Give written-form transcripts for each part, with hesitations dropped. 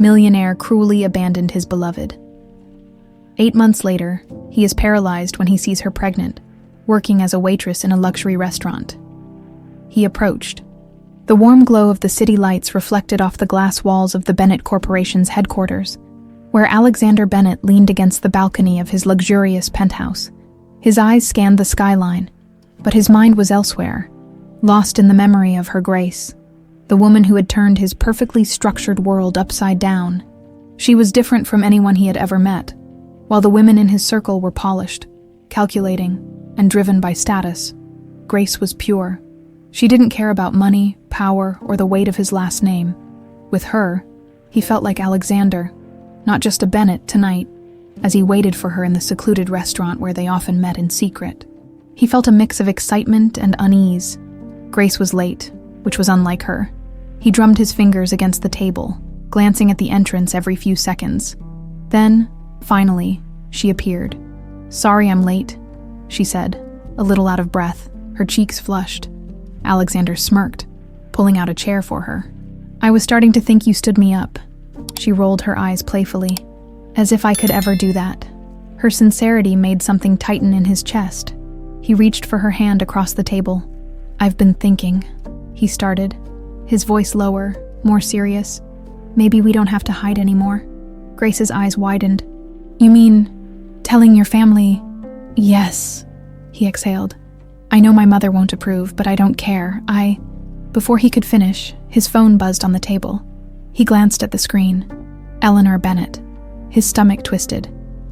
Millionaire cruelly abandoned his beloved. 8 months later, he is paralyzed when he sees her pregnant, working as a waitress in a luxury restaurant. He approached. The warm glow of the city lights reflected off the glass walls of the Bennett Corporation's headquarters, where Alexander Bennett leaned against the balcony of his luxurious penthouse. His eyes scanned the skyline, but his mind was elsewhere, lost in the memory of her Grace, the woman who had turned his perfectly structured world upside down. She was different from anyone he had ever met. While the women in his circle were polished, calculating, and driven by status, Grace was pure. She didn't care about money, power, or the weight of his last name. With her, he felt like Alexander, not just a Bennett tonight, as he waited for her in the secluded restaurant where they often met in secret. He felt a mix of excitement and unease. Grace was late, which was unlike her. He drummed his fingers against the table, glancing at the entrance every few seconds. Then, finally, she appeared. "Sorry I'm late," she said, a little out of breath, her cheeks flushed. Alexander smirked, pulling out a chair for her. "I was starting to think you stood me up." She rolled her eyes playfully, as if I could ever do that. Her sincerity made something tighten in his chest. He reached for her hand across the table. "I've been thinking," he started, his voice lower, more serious. "Maybe we don't have to hide anymore." Grace's eyes widened. "You mean, telling your family?" "Yes," he exhaled. "I know my mother won't approve, but I don't care. Before he could finish, his phone buzzed on the table. He glanced at the screen. Eleanor Bennett. His stomach twisted.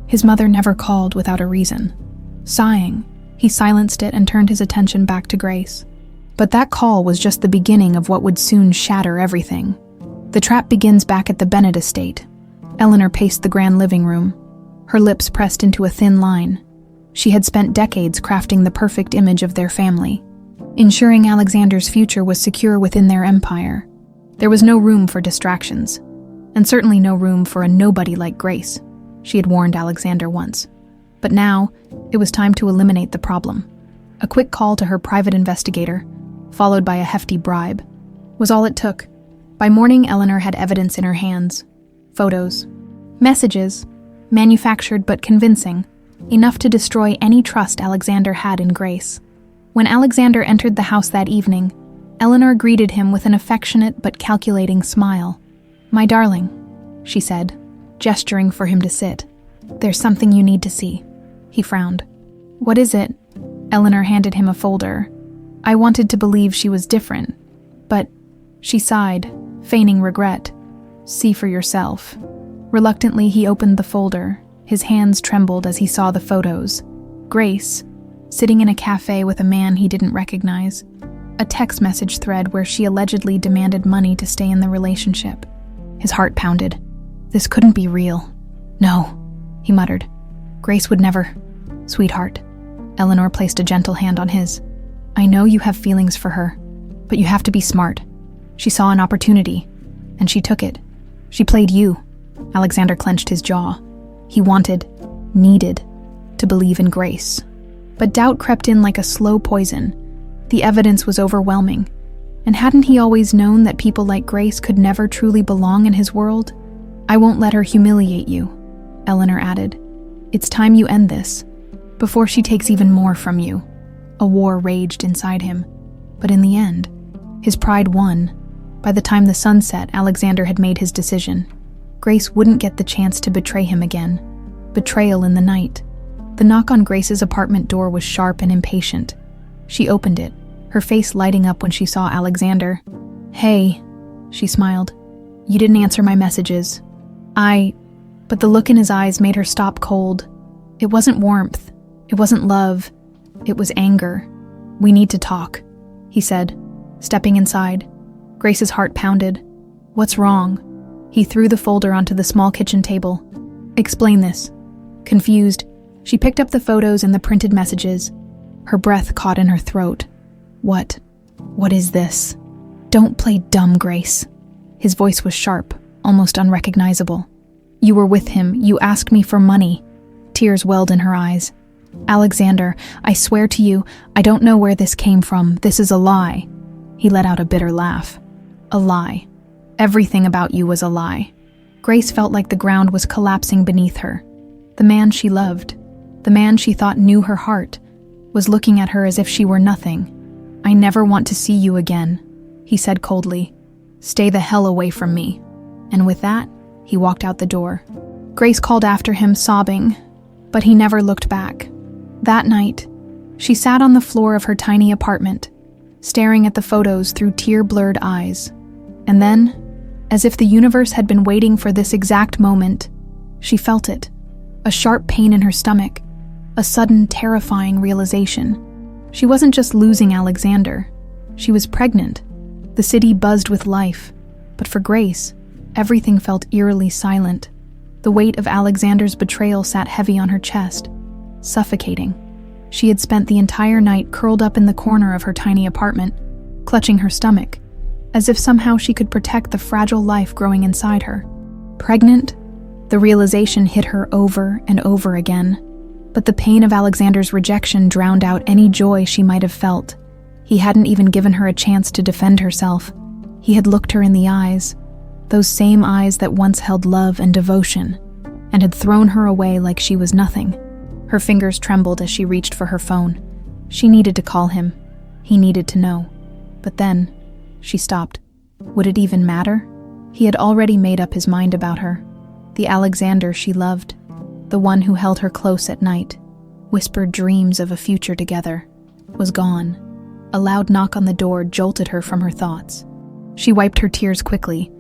His mother never called without a reason. Sighing, he silenced it and turned his attention back to Grace. But that call was just the beginning of what would soon shatter everything. The trap begins back at the Bennett estate. Eleanor paced the grand living room, her lips pressed into a thin line. She had spent decades crafting the perfect image of their family, ensuring Alexander's future was secure within their empire. There was no room for distractions, and certainly no room for a nobody like Grace, she had warned Alexander once. But now, it was time to eliminate the problem. A quick call to her private investigator, followed by a hefty bribe, was all it took. By morning, Eleanor had evidence in her hands. Photos. Messages, manufactured but convincing, enough to destroy any trust Alexander had in Grace. When Alexander entered the house that evening, Eleanor greeted him with an affectionate but calculating smile. "My darling," she said, gesturing for him to sit. "There's something you need to see." He frowned. "What is it?" Eleanor handed him a folder. I wanted to believe she was different, but she sighed, feigning regret. "See for yourself." Reluctantly, he opened the folder. His hands trembled as he saw the photos. Grace, sitting in a cafe with a man he didn't recognize. A text message thread where she allegedly demanded money to stay in the relationship. His heart pounded. This couldn't be real. "No," he muttered. "Grace would never." "Sweetheart." Eleanor placed a gentle hand on his. "I know you have feelings for her, but you have to be smart. She saw an opportunity, and she took it. She played you." Alexander clenched his jaw. He wanted, needed, to believe in Grace. But doubt crept in like a slow poison. The evidence was overwhelming. And hadn't he always known that people like Grace could never truly belong in his world? "I won't let her humiliate you," Eleanor added. "It's time you end this, before she takes even more from you." A war raged inside him. But in the end, his pride won. By the time the sun set, Alexander had made his decision. Grace wouldn't get the chance to betray him again. Betrayal in the night. The knock on Grace's apartment door was sharp and impatient. She opened it, her face lighting up when she saw Alexander. "Hey," she smiled. "You didn't answer my messages." But the look in his eyes made her stop cold. It wasn't warmth. It wasn't love. It was anger. "We need to talk," he said, stepping inside. Grace's heart pounded. "What's wrong?" He threw the folder onto the small kitchen table. "Explain this." Confused, she picked up the photos and the printed messages. Her breath caught in her throat. What is this?" "Don't play dumb, Grace." His voice was sharp, almost unrecognizable. "You were with him. You asked me for money." Tears welled in her eyes. "Alexander, I swear to you, I don't know where this came from. This is a lie." He let out a bitter laugh. "A lie. Everything about you was a lie." Grace felt like the ground was collapsing beneath her. The man she loved, the man she thought knew her heart, was looking at her as if she were nothing. "I never want to see you again," he said coldly. "Stay the hell away from me." And with that, he walked out the door. Grace called after him, sobbing, but he never looked back. That night, she sat on the floor of her tiny apartment, staring at the photos through tear-blurred eyes. And then, as if the universe had been waiting for this exact moment, she felt it. A sharp pain in her stomach, a sudden, terrifying realization. She wasn't just losing Alexander. She was pregnant. The city buzzed with life. But for Grace, everything felt eerily silent. The weight of Alexander's betrayal sat heavy on her chest, suffocating. She had spent the entire night curled up in the corner of her tiny apartment, clutching her stomach, as if somehow she could protect the fragile life growing inside her. Pregnant? The realization hit her over and over again. But the pain of Alexander's rejection drowned out any joy she might have felt. He hadn't even given her a chance to defend herself. He had looked her in the eyes, those same eyes that once held love and devotion, and had thrown her away like she was nothing. Her fingers trembled as she reached for her phone. She needed to call him. He needed to know. But then, she stopped. Would it even matter? He had already made up his mind about her. The Alexander she loved, the one who held her close at night, whispered dreams of a future together, was gone. A loud knock on the door jolted her from her thoughts. She wiped her tears quickly,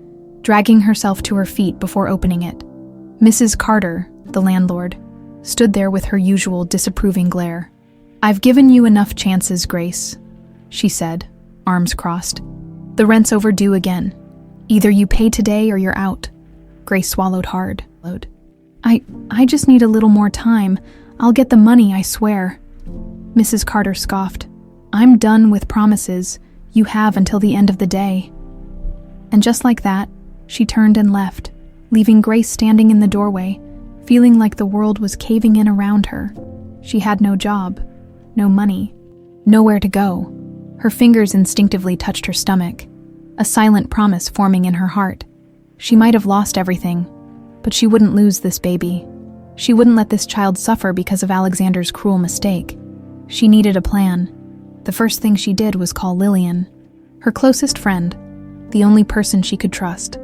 dragging herself to her feet before opening it. Mrs. Carter, the landlord, stood there with her usual disapproving glare. "I've given you enough chances, Grace," she said, arms crossed. "The rent's overdue again. Either you pay today or you're out." Grace swallowed hard. I just need a little more time. I'll get the money, I swear." Mrs. Carter scoffed. "I'm done with promises. You have until the end of the day." And just like that, she turned and left, leaving Grace standing in the doorway, feeling like the world was caving in around her. She had no job, no money, nowhere to go. Her fingers instinctively touched her stomach, a silent promise forming in her heart. She might have lost everything, but she wouldn't lose this baby. She wouldn't let this child suffer because of Alexander's cruel mistake. She needed a plan. The first thing she did was call Lillian, her closest friend, the only person she could trust.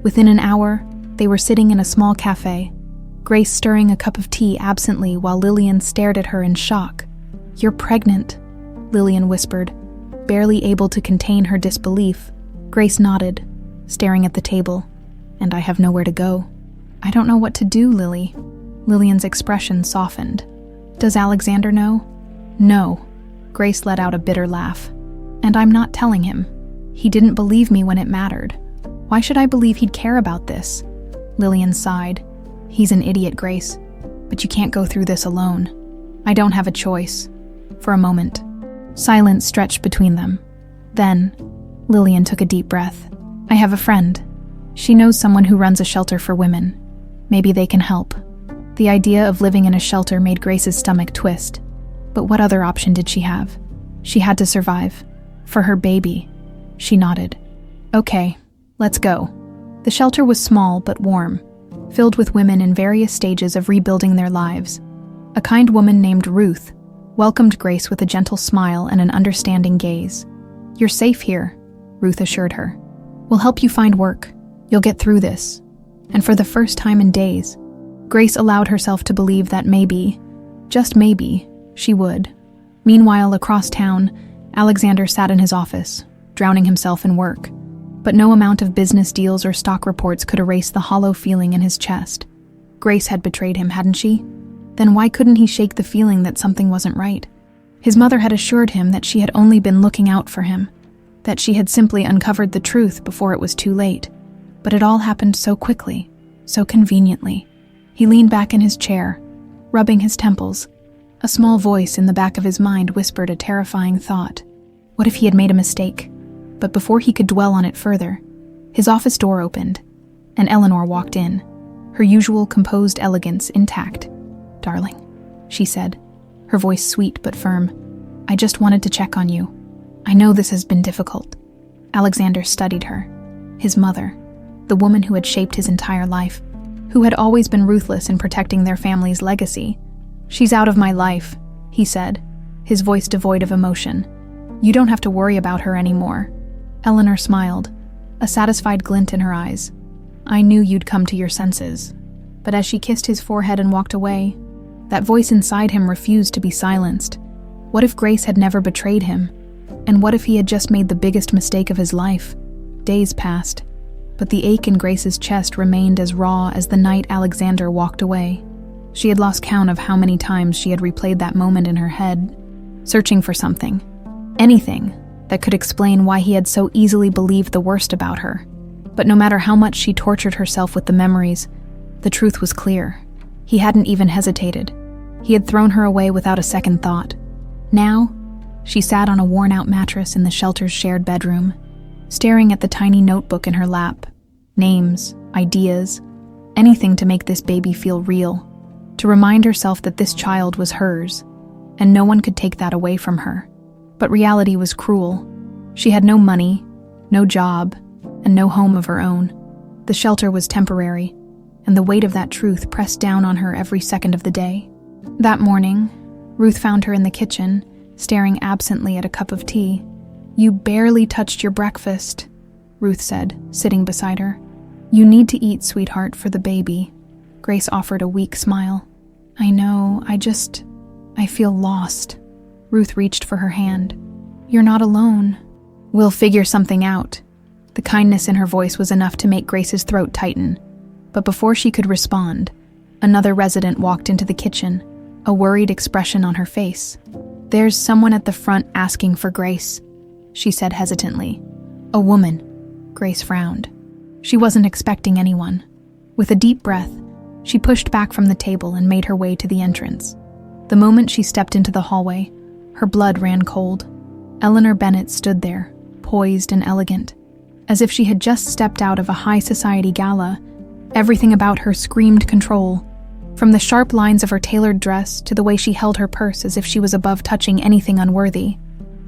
Within an hour, they were sitting in a small cafe, Grace stirring a cup of tea absently while Lillian stared at her in shock. "You're pregnant," Lillian whispered, barely able to contain her disbelief. Grace nodded, staring at the table. "And I have nowhere to go." "I don't know what to do, Lily." Lillian's expression softened. "Does Alexander know?" "No." Grace let out a bitter laugh. "And I'm not telling him. He didn't believe me when it mattered. Why should I believe he'd care about this?" Lillian sighed. "He's an idiot, Grace. But you can't go through this alone. I don't have a choice." For a moment, silence stretched between them. Then, Lillian took a deep breath. "I have a friend. She knows someone who runs a shelter for women. Maybe they can help." The idea of living in a shelter made Grace's stomach twist. But what other option did she have? She had to survive. For her baby. She nodded. "Okay, let's go." The shelter was small but warm, filled with women in various stages of rebuilding their lives. A kind woman named Ruth welcomed Grace with a gentle smile and an understanding gaze. "You're safe here," Ruth assured her. "We'll help you find work. You'll get through this." And for the first time in days, Grace allowed herself to believe that maybe, just maybe, she would. Meanwhile, across town, Alexander sat in his office, drowning himself in work. But no amount of business deals or stock reports could erase the hollow feeling in his chest. Grace had betrayed him, hadn't she? Then why couldn't he shake the feeling that something wasn't right? His mother had assured him that she had only been looking out for him, that she had simply uncovered the truth before it was too late. But it all happened so quickly, so conveniently. He leaned back in his chair, rubbing his temples. A small voice in the back of his mind whispered a terrifying thought. What if he had made a mistake? But before he could dwell on it further, his office door opened, and Eleanor walked in, her usual composed elegance intact. "Darling," she said, her voice sweet but firm, "I just wanted to check on you. I know this has been difficult." Alexander studied her. His mother. the woman who had shaped his entire life, who had always been ruthless in protecting their family's legacy. "She's out of my life," he said, his voice devoid of emotion. "You don't have to worry about her anymore." Eleanor smiled, a satisfied glint in her eyes. "I knew you'd come to your senses." But as she kissed his forehead and walked away, that voice inside him refused to be silenced. What if Grace had never betrayed him? And what if he had just made the biggest mistake of his life? Days passed, but the ache in Grace's chest remained as raw as the night Alexander walked away. She had lost count of how many times she had replayed that moment in her head, searching for something, anything, that could explain why he had so easily believed the worst about her. But no matter how much she tortured herself with the memories, the truth was clear. He hadn't even hesitated. He had thrown her away without a second thought. Now, she sat on a worn-out mattress in the shelter's shared bedroom, staring at the tiny notebook in her lap. Names, ideas, anything to make this baby feel real, to remind herself that this child was hers, and no one could take that away from her. But reality was cruel. She had no money, no job, and no home of her own. The shelter was temporary, and the weight of that truth pressed down on her every second of the day. That morning, Ruth found her in the kitchen, staring absently at a cup of tea. "You barely touched your breakfast," Ruth said, sitting beside her. "You need to eat, sweetheart, for the baby." Grace offered a weak smile. "I know, I feel lost." Ruth reached for her hand. "You're not alone. We'll figure something out." The kindness in her voice was enough to make Grace's throat tighten. But before she could respond, another resident walked into the kitchen, a worried expression on her face. "There's someone at the front asking for Grace," she said hesitantly. "A woman." Grace frowned. She wasn't expecting anyone. With a deep breath, she pushed back from the table and made her way to the entrance. The moment she stepped into the hallway, her blood ran cold. Eleanor Bennett stood there, poised and elegant, as if she had just stepped out of a high society gala. Everything about her screamed control, from the sharp lines of her tailored dress to the way she held her purse as if she was above touching anything unworthy.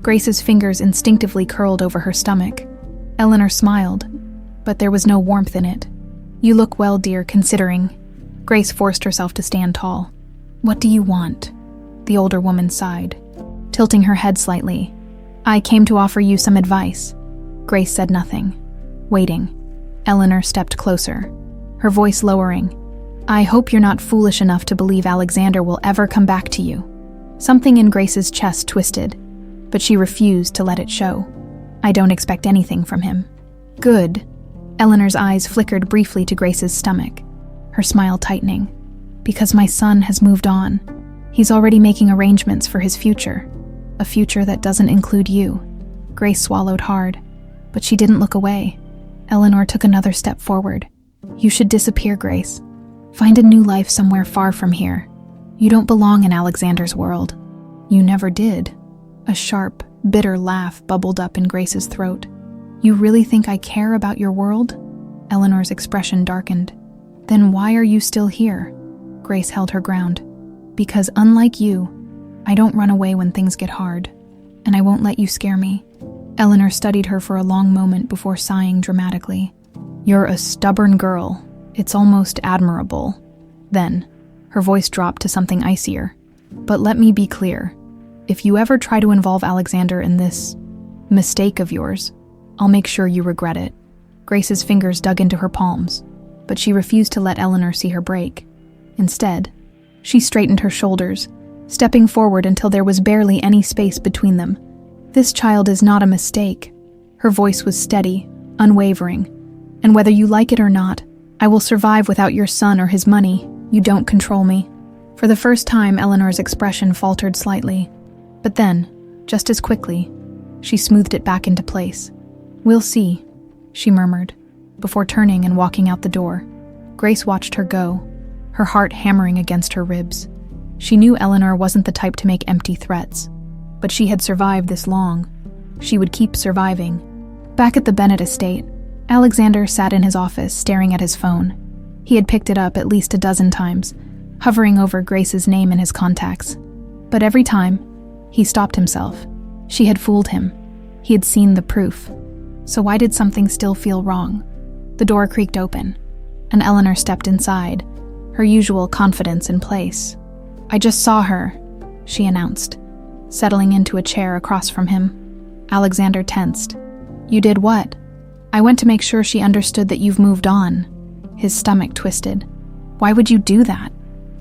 Grace's fingers instinctively curled over her stomach. Eleanor smiled, but there was no warmth in it. "You look well, dear, considering." Grace forced herself to stand tall. "What do you want?" The older woman sighed, tilting her head slightly. "I came to offer you some advice." Grace said nothing, waiting. Eleanor stepped closer, her voice lowering. "I hope you're not foolish enough to believe Alexander will ever come back to you." Something in Grace's chest twisted, but she refused to let it show. "I don't expect anything from him." "Good." Eleanor's eyes flickered briefly to Grace's stomach, her smile tightening. "Because my son has moved on. He's already making arrangements for his future, a future that doesn't include you." Grace swallowed hard, but she didn't look away. Eleanor took another step forward. "You should disappear, Grace. Find a new life somewhere far from here. You don't belong in Alexander's world." "You never did." A sharp, bitter laugh bubbled up in Grace's throat. "You really think I care about your world?" Eleanor's expression darkened. "Then why are you still here?" Grace held her ground. "Because unlike you, I don't run away when things get hard, and I won't let you scare me." Eleanor studied her for a long moment before sighing dramatically. "You're a stubborn girl. It's almost admirable." Then, her voice dropped to something icier. "But let me be clear. If you ever try to involve Alexander in this mistake of yours, I'll make sure you regret it." Grace's fingers dug into her palms, but she refused to let Eleanor see her break. Instead, she straightened her shoulders, stepping forward until there was barely any space between them. "This child is not a mistake." Her voice was steady, unwavering. "And whether you like it or not, I will survive without your son or his money. You don't control me." For the first time, Eleanor's expression faltered slightly. But then, just as quickly, she smoothed it back into place. "We'll see," she murmured, before turning and walking out the door. Grace watched her go, her heart hammering against her ribs. She knew Eleanor wasn't the type to make empty threats, but she had survived this long. She would keep surviving. Back at the Bennett estate, Alexander sat in his office staring at his phone. He had picked it up at least a dozen times, hovering over Grace's name in his contacts. But every time, he stopped himself. She had fooled him. He had seen the proof. So why did something still feel wrong? The door creaked open, and Eleanor stepped inside, her usual confidence in place. "I just saw her," she announced, settling into a chair across from him. Alexander tensed. "You did what?" "I went to make sure she understood that you've moved on." His stomach twisted. "Why would you do that?"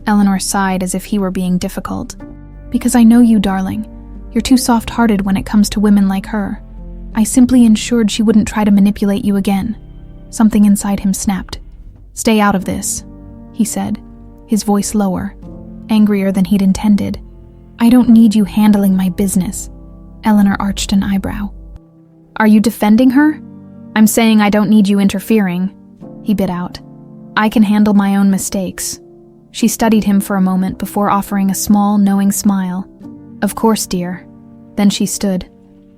Eleanor sighed as if he were being difficult. "Because I know you, darling. You're too soft-hearted when it comes to women like her. I simply ensured she wouldn't try to manipulate you again." Something inside him snapped. "Stay out of this," he said, his voice lower, angrier than he'd intended. "I don't need you handling my business." Eleanor arched an eyebrow. "Are you defending her?" "I'm saying I don't need you interfering," he bit out. "I can handle my own mistakes." She studied him for a moment before offering a small, knowing smile. "Of course, dear." Then she stood.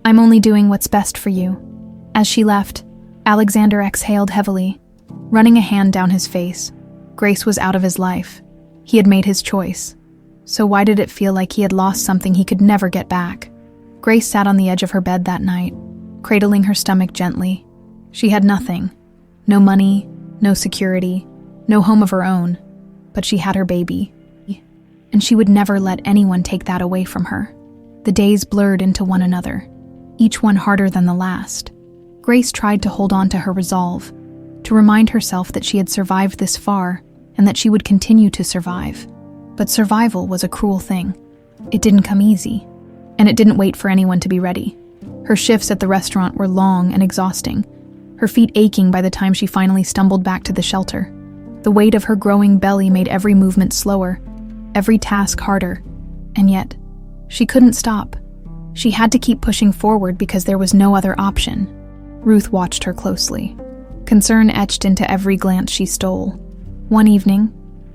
"I'm only doing what's best for you." As she left, Alexander exhaled heavily, running a hand down his face. Grace was out of his life. He had made his choice. So why did it feel like he had lost something he could never get back? Grace sat on the edge of her bed that night, cradling her stomach gently. She had nothing. No money, no security, no home of her own. But she had her baby. And she would never let anyone take that away from her. The days blurred into one another, each one harder than the last. Grace tried to hold on to her resolve, to remind herself that she had survived this far and that she would continue to survive. But survival was a cruel thing. It didn't come easy, and it didn't wait for anyone to be ready. Her shifts at the restaurant were long and exhausting, her feet aching by the time she finally stumbled back to the shelter. The weight of her growing belly made every movement slower, every task harder, and yet, she couldn't stop. She had to keep pushing forward because there was no other option. Ruth watched her closely. Concern etched into every glance she stole. One evening,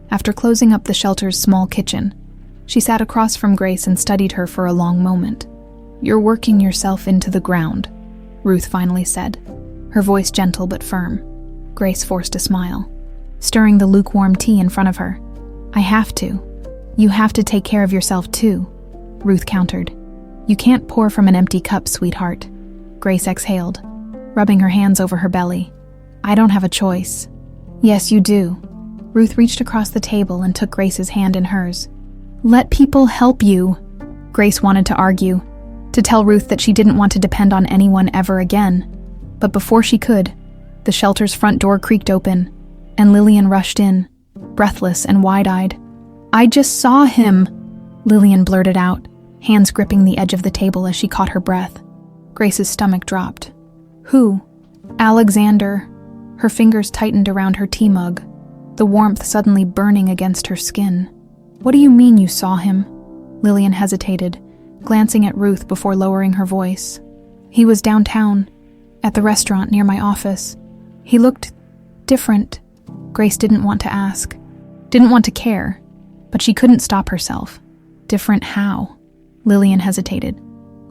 after closing up the shelter's small kitchen, she sat across from Grace and studied her for a long moment. "You're working yourself into the ground," Ruth finally said, her voice gentle but firm. Grace forced a smile, stirring the lukewarm tea in front of her. "I have to. You have to take care of yourself too," Ruth countered. "You can't pour from an empty cup, sweetheart." Grace exhaled, rubbing her hands over her belly. "I don't have a choice." "Yes, you do." Ruth reached across the table and took Grace's hand in hers. "Let people help you." Grace wanted to argue, to tell Ruth that she didn't want to depend on anyone ever again. But before she could, the shelter's front door creaked open, and Lillian rushed in, breathless and wide-eyed. "I just saw him," Lillian blurted out, hands gripping the edge of the table as she caught her breath. Grace's stomach dropped. "Who?" "Alexander." Her fingers tightened around her tea mug, the warmth suddenly burning against her skin. "What do you mean you saw him?" Lillian hesitated, glancing at Ruth before lowering her voice. "He was downtown, at the restaurant near my office. He looked different." Grace didn't want to ask, didn't want to care, but she couldn't stop herself. Different how? Lillian hesitated.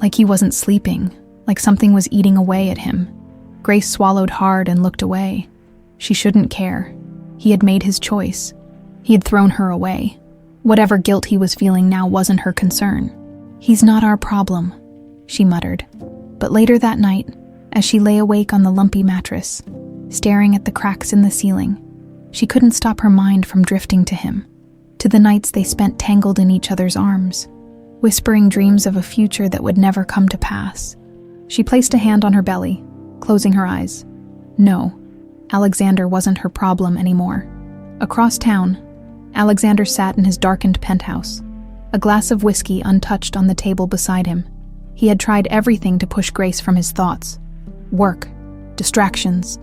Like he wasn't sleeping, like something was eating away at him. Grace swallowed hard and looked away. She shouldn't care. He had made his choice. He had thrown her away. Whatever guilt he was feeling now wasn't her concern. "He's not our problem," she muttered. But later that night, as she lay awake on the lumpy mattress, staring at the cracks in the ceiling, she couldn't stop her mind from drifting to him, to the nights they spent tangled in each other's arms, whispering dreams of a future that would never come to pass. She placed a hand on her belly, closing her eyes. No, Alexander wasn't her problem anymore. Across town, Alexander sat in his darkened penthouse, a glass of whiskey untouched on the table beside him. He had tried everything to push Grace from his thoughts. Work, distractions,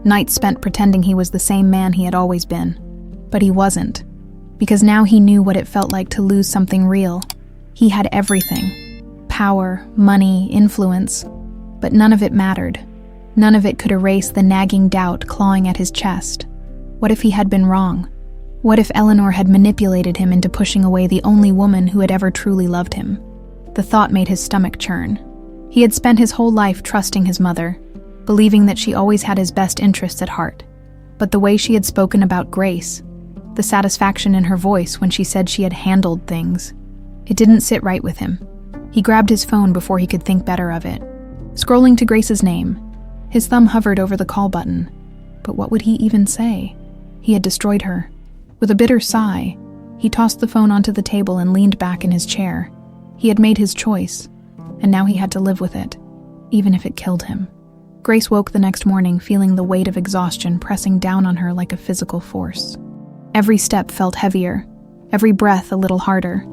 nights spent pretending he was the same man he had always been. But he wasn't, because now he knew what it felt like to lose something real. He had everything. Power, money, influence. But none of it mattered. None of it could erase the nagging doubt clawing at his chest. What if he had been wrong? What if Eleanor had manipulated him into pushing away the only woman who had ever truly loved him? The thought made his stomach churn. He had spent his whole life trusting his mother, believing that she always had his best interests at heart. But the way she had spoken about Grace, the satisfaction in her voice when she said she had handled things, it didn't sit right with him. He grabbed his phone before he could think better of it. Scrolling to Grace's name, his thumb hovered over the call button. But what would he even say? He had destroyed her. With a bitter sigh, he tossed the phone onto the table and leaned back in his chair. He had made his choice, and now he had to live with it, even if it killed him. Grace woke the next morning feeling the weight of exhaustion pressing down on her like a physical force. Every step felt heavier, every breath a little harder,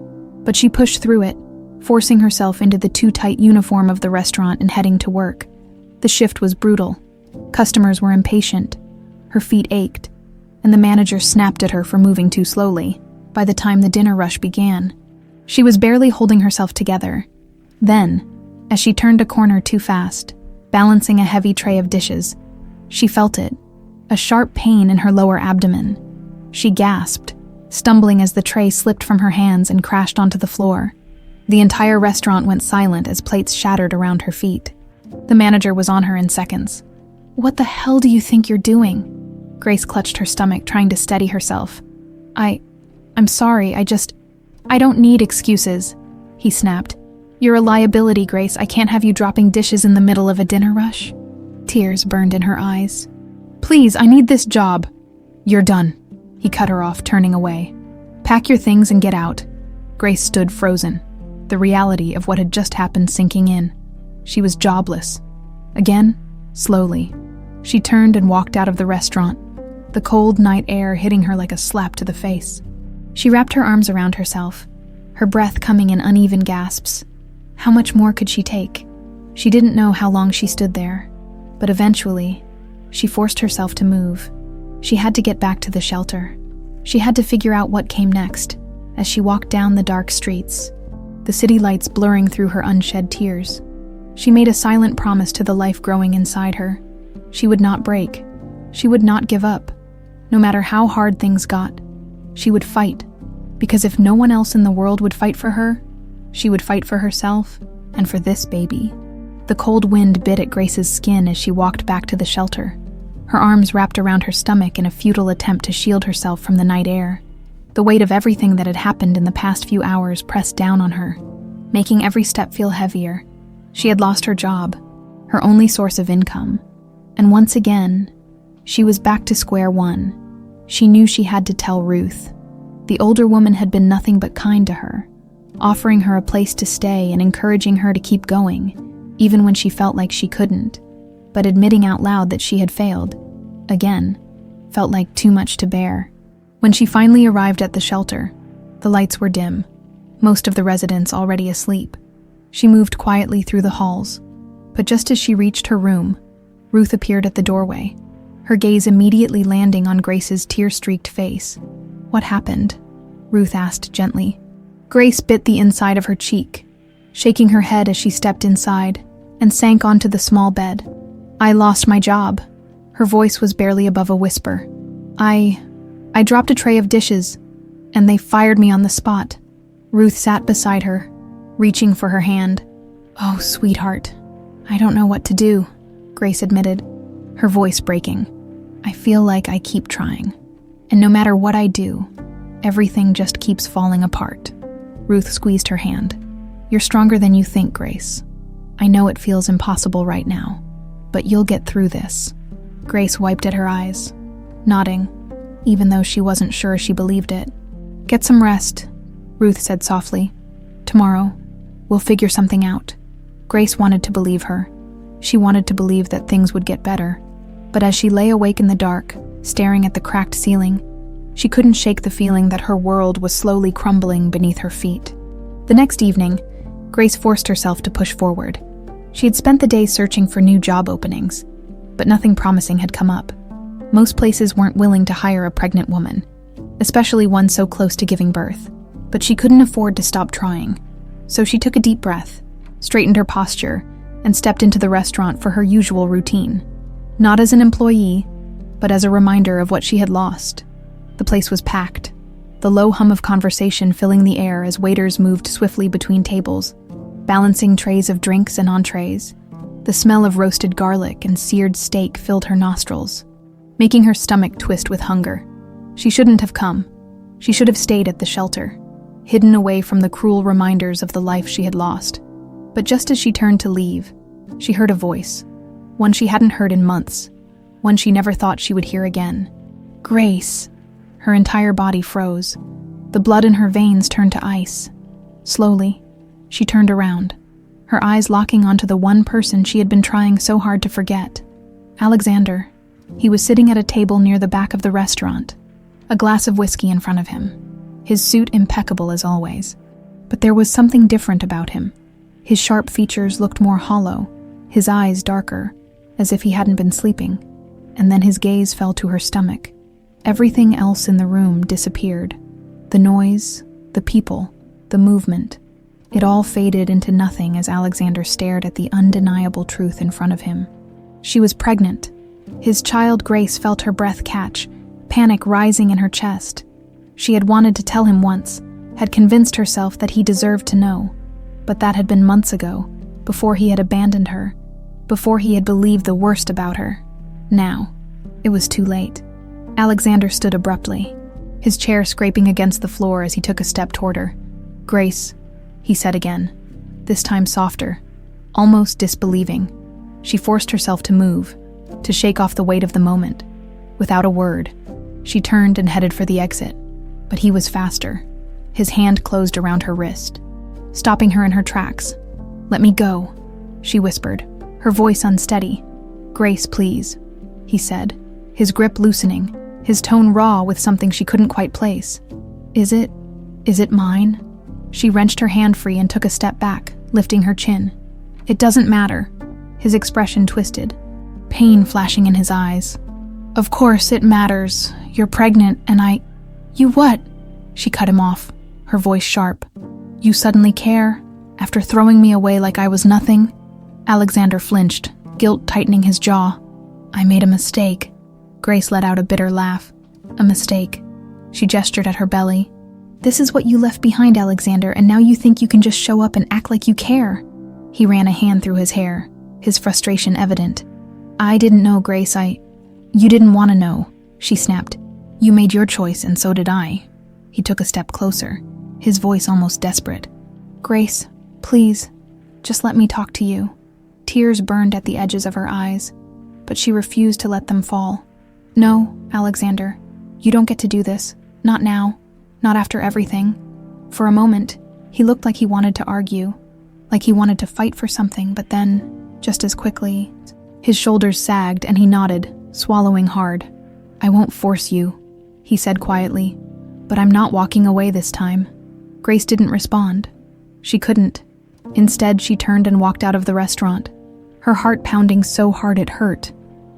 but she pushed through it, forcing herself into the too tight uniform of the restaurant and heading to work. The shift was brutal. Customers were impatient. Her feet ached, and the manager snapped at her for moving too slowly. By the time the dinner rush began, she was barely holding herself together. Then, as she turned a corner too fast, balancing a heavy tray of dishes, she felt it, a sharp pain in her lower abdomen. She gasped, stumbling as the tray slipped from her hands and crashed onto the floor. The entire restaurant went silent as plates shattered around her feet. The manager was on her in seconds. "What the hell do you think you're doing?" Grace clutched her stomach, trying to steady herself. I'm sorry, I don't need excuses," he snapped. "You're a liability, Grace. I can't have you dropping dishes in the middle of a dinner rush." Tears burned in her eyes. "Please, I need this job." "You're done," he cut her off, turning away. "Pack your things and get out." Grace stood frozen, the reality of what had just happened sinking in. She was jobless. Again, slowly, she turned and walked out of the restaurant, the cold night air hitting her like a slap to the face. She wrapped her arms around herself, her breath coming in uneven gasps. How much more could she take? She didn't know how long she stood there, but eventually, she forced herself to move. She had to get back to the shelter. She had to figure out what came next as she walked down the dark streets, the city lights blurring through her unshed tears. She made a silent promise to the life growing inside her. She would not break. She would not give up. No matter how hard things got, she would fight, because if no one else in the world would fight for her, she would fight for herself and for this baby. The cold wind bit at Grace's skin as she walked back to the shelter, her arms wrapped around her stomach in a futile attempt to shield herself from the night air. The weight of everything that had happened in the past few hours pressed down on her, making every step feel heavier. She had lost her job, her only source of income, and once again, she was back to square one. She knew she had to tell Ruth. The older woman had been nothing but kind to her, offering her a place to stay and encouraging her to keep going, even when she felt like she couldn't. But admitting out loud that she had failed, again, felt like too much to bear. When she finally arrived at the shelter, the lights were dim, most of the residents already asleep. She moved quietly through the halls, but just as she reached her room, Ruth appeared at the doorway, her gaze immediately landing on Grace's tear-streaked face. "What happened?" Ruth asked gently. Grace bit the inside of her cheek, shaking her head as she stepped inside and sank onto the small bed. "I lost my job." Her voice was barely above a whisper. I dropped a tray of dishes, and they fired me on the spot." Ruth sat beside her, reaching for her hand. "Oh, sweetheart, I don't know what to do," Grace admitted, her voice breaking. "I feel like I keep trying, and no matter what I do, everything just keeps falling apart." Ruth squeezed her hand. "You're stronger than you think, Grace. I know it feels impossible right now, but you'll get through this." Grace wiped at her eyes, nodding, even though she wasn't sure she believed it. "Get some rest," Ruth said softly. "Tomorrow, we'll figure something out." Grace wanted to believe her. She wanted to believe that things would get better. But as she lay awake in the dark, staring at the cracked ceiling, she couldn't shake the feeling that her world was slowly crumbling beneath her feet. The next evening, Grace forced herself to push forward. She had spent the day searching for new job openings, but nothing promising had come up. Most places weren't willing to hire a pregnant woman, especially one so close to giving birth. But she couldn't afford to stop trying. So she took a deep breath, straightened her posture, and stepped into the restaurant for her usual routine. Not as an employee, but as a reminder of what she had lost. The place was packed, the low hum of conversation filling the air as waiters moved swiftly between tables, balancing trays of drinks and entrees. The smell of roasted garlic and seared steak filled her nostrils, making her stomach twist with hunger. She shouldn't have come. She should have stayed at the shelter, hidden away from the cruel reminders of the life she had lost. But just as she turned to leave, she heard a voice, one she hadn't heard in months, one she never thought she would hear again. "Grace!" Her entire body froze. The blood in her veins turned to ice. Slowly, she turned around, her eyes locking onto the one person she had been trying so hard to forget. Alexander. He was sitting at a table near the back of the restaurant, a glass of whiskey in front of him, his suit impeccable as always. But there was something different about him. His sharp features looked more hollow, his eyes darker, as if he hadn't been sleeping, and then his gaze fell to her stomach. Everything else in the room disappeared. The noise, the people, the movement. It all faded into nothing as Alexander stared at the undeniable truth in front of him. She was pregnant. His child Grace felt her breath catch, panic rising in her chest. She had wanted to tell him once, had convinced herself that he deserved to know, but that had been months ago, before he had abandoned her, before he had believed the worst about her. Now, it was too late. Alexander stood abruptly, his chair scraping against the floor as he took a step toward her. "Grace," he said again, this time softer, almost disbelieving. She forced herself to move, to shake off the weight of the moment. Without a word, she turned and headed for the exit, but he was faster. His hand closed around her wrist, stopping her in her tracks. "Let me go," she whispered, her voice unsteady. "Grace, please," he said, his grip loosening, his tone raw with something she couldn't quite place. Is it mine?" She wrenched her hand free and took a step back, lifting her chin. "It doesn't matter." His expression twisted, pain flashing in his eyes. "Of course it matters. You're pregnant and You what?" She cut him off, her voice sharp. "You suddenly care? After throwing me away like I was nothing?" Alexander flinched, guilt tightening his jaw. "I made a mistake." Grace let out a bitter laugh. "A mistake." She gestured at her belly. "This is what you left behind, Alexander, and now you think you can just show up and act like you care." He ran a hand through his hair, his frustration evident. "I didn't know, Grace. You didn't want to know," she snapped. "You made your choice, and so did I." He took a step closer, his voice almost desperate. "Grace, please, just let me talk to you." Tears burned at the edges of her eyes, but she refused to let them fall. "No, Alexander, you don't get to do this. Not now. Not after everything." For a moment, he looked like he wanted to argue, like he wanted to fight for something, but then, just as quickly, his shoulders sagged and he nodded, swallowing hard. "I won't force you," he said quietly, "but I'm not walking away this time." Grace didn't respond. She couldn't. Instead, she turned and walked out of the restaurant, her heart pounding so hard it hurt.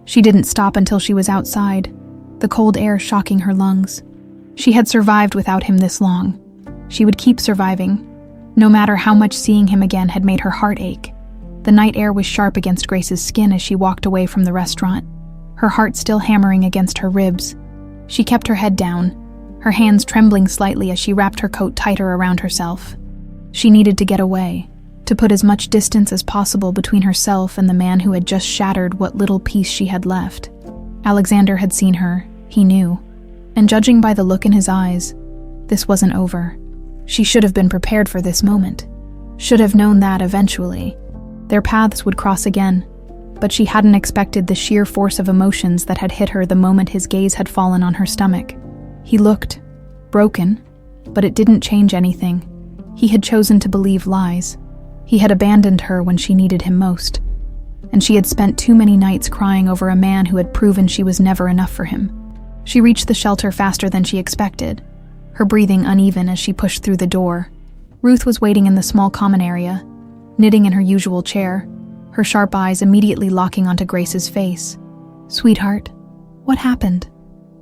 She didn't stop until she was outside, the cold air shocking her lungs. She had survived without him this long. She would keep surviving, no matter how much seeing him again had made her heart ache. The night air was sharp against Grace's skin as she walked away from the restaurant, her heart still hammering against her ribs. She kept her head down, her hands trembling slightly as she wrapped her coat tighter around herself. She needed to get away, to put as much distance as possible between herself and the man who had just shattered what little peace she had left. Alexander had seen her, he knew, and judging by the look in his eyes, this wasn't over. She should have been prepared for this moment, should have known that eventually their paths would cross again, but she hadn't expected the sheer force of emotions that had hit her the moment his gaze had fallen on her stomach. He looked broken, but it didn't change anything. He had chosen to believe lies. He had abandoned her when she needed him most, and she had spent too many nights crying over a man who had proven she was never enough for him. She reached the shelter faster than she expected, her breathing uneven as she pushed through the door. Ruth was waiting in the small common area, knitting in her usual chair, her sharp eyes immediately locking onto Grace's face. "Sweetheart, what happened?"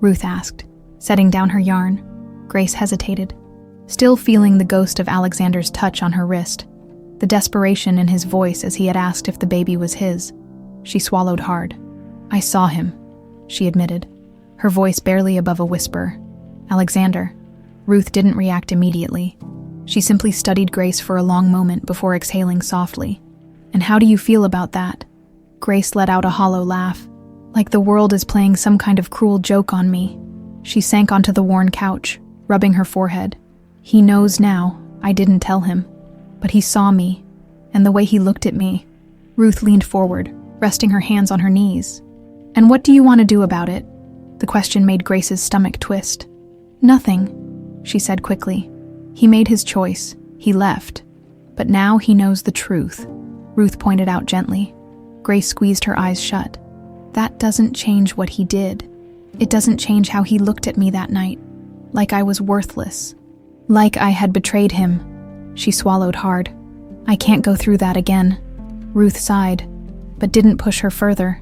Ruth asked, setting down her yarn. Grace hesitated, still feeling the ghost of Alexander's touch on her wrist, the desperation in his voice as he had asked if the baby was his. She swallowed hard. "I saw him," she admitted, her voice barely above a whisper. "Alexander." Ruth didn't react immediately. She simply studied Grace for a long moment before exhaling softly. "And how do you feel about that?" Grace let out a hollow laugh. "Like the world is playing some kind of cruel joke on me." She sank onto the worn couch, rubbing her forehead. "He knows now. I didn't tell him. But he saw me, and the way he looked at me." Ruth leaned forward, resting her hands on her knees. "And what do you want to do about it?" The question made Grace's stomach twist. "Nothing," she said quickly. "He made his choice. He left. But now he knows the truth," Ruth pointed out gently. Grace squeezed her eyes shut. "That doesn't change what he did. It doesn't change how he looked at me that night. Like I was worthless. Like I had betrayed him." She swallowed hard. "I can't go through that again." Ruth sighed, but didn't push her further.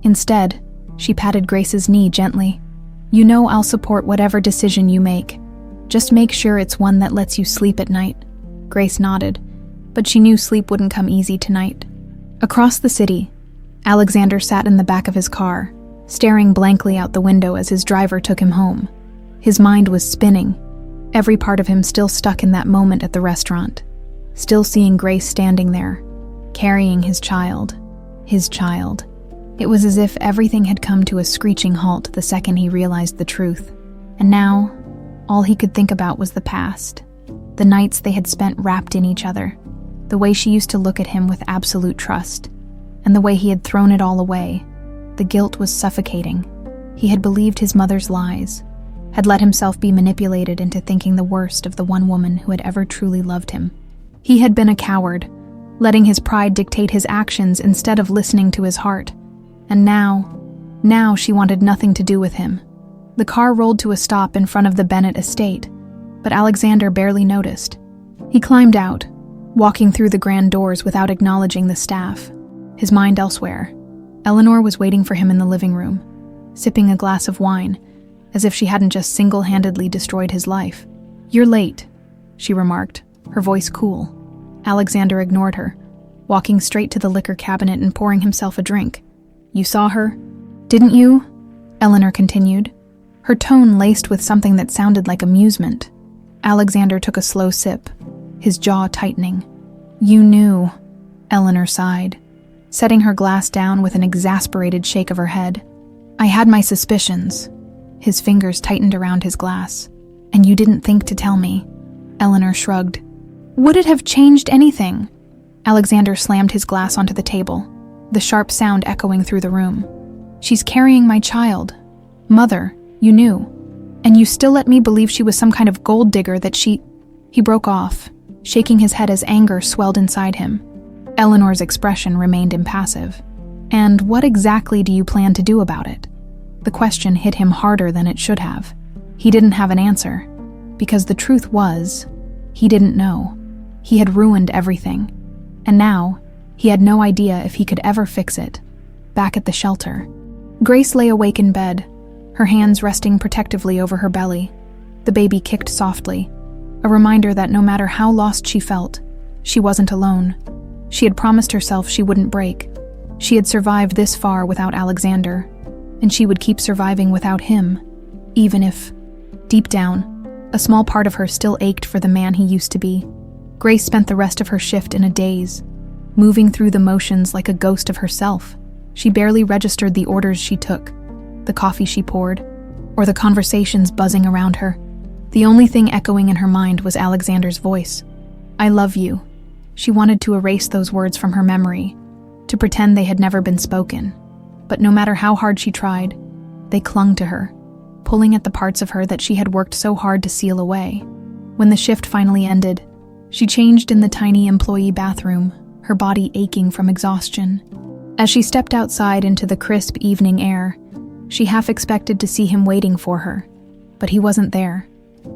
Instead, she patted Grace's knee gently. "You know I'll support whatever decision you make. Just make sure it's one that lets you sleep at night." Grace nodded, but she knew sleep wouldn't come easy tonight. Across the city, Alexander sat in the back of his car, staring blankly out the window as his driver took him home. His mind was spinning, every part of him still stuck in that moment at the restaurant, still seeing Grace standing there, carrying his child. His child. It was as if everything had come to a screeching halt the second he realized the truth. And now, all he could think about was the past, the nights they had spent wrapped in each other, the way she used to look at him with absolute trust, and the way he had thrown it all away. The guilt was suffocating. He had believed his mother's lies, had let himself be manipulated into thinking the worst of the one woman who had ever truly loved him. He had been a coward, letting his pride dictate his actions instead of listening to his heart. And now she wanted nothing to do with him. The car rolled to a stop in front of the Bennett estate, but Alexander barely noticed. He climbed out, walking through the grand doors without acknowledging the staff, his mind elsewhere. Eleanor was waiting for him in the living room, sipping a glass of wine, as if she hadn't just single-handedly destroyed his life. "You're late," she remarked, her voice cool. Alexander ignored her, walking straight to the liquor cabinet and pouring himself a drink. "You saw her, didn't you?" Eleanor continued, her tone laced with something that sounded like amusement. Alexander took a slow sip, his jaw tightening. "You knew," Eleanor sighed, setting her glass down with an exasperated shake of her head. "I had my suspicions." His fingers tightened around his glass. "And you didn't think to tell me." Eleanor shrugged. "Would it have changed anything?" Alexander slammed his glass onto the table, the sharp sound echoing through the room. "She's carrying my child. Mother, you knew. And you still let me believe she was some kind of gold digger that she—" He broke off, shaking his head as anger swelled inside him. Eleanor's expression remained impassive. "And what exactly do you plan to do about it?" The question hit him harder than it should have. He didn't have an answer, because the truth was, he didn't know. He had ruined everything, and now he had no idea if he could ever fix it. Back at the shelter, Grace lay awake in bed, her hands resting protectively over her belly. The baby kicked softly, a reminder that no matter how lost she felt, she wasn't alone. She had promised herself she wouldn't break. She had survived this far without Alexander, and she would keep surviving without him, even if, deep down, a small part of her still ached for the man he used to be. Grace spent the rest of her shift in a daze, moving through the motions like a ghost of herself. She barely registered the orders she took, the coffee she poured, or the conversations buzzing around her. The only thing echoing in her mind was Alexander's voice. "I love you." She wanted to erase those words from her memory, to pretend they had never been spoken. But no matter how hard she tried, they clung to her, pulling at the parts of her that she had worked so hard to seal away. When the shift finally ended, she changed in the tiny employee bathroom, her body aching from exhaustion. As she stepped outside into the crisp evening air, she half expected to see him waiting for her, but he wasn't there.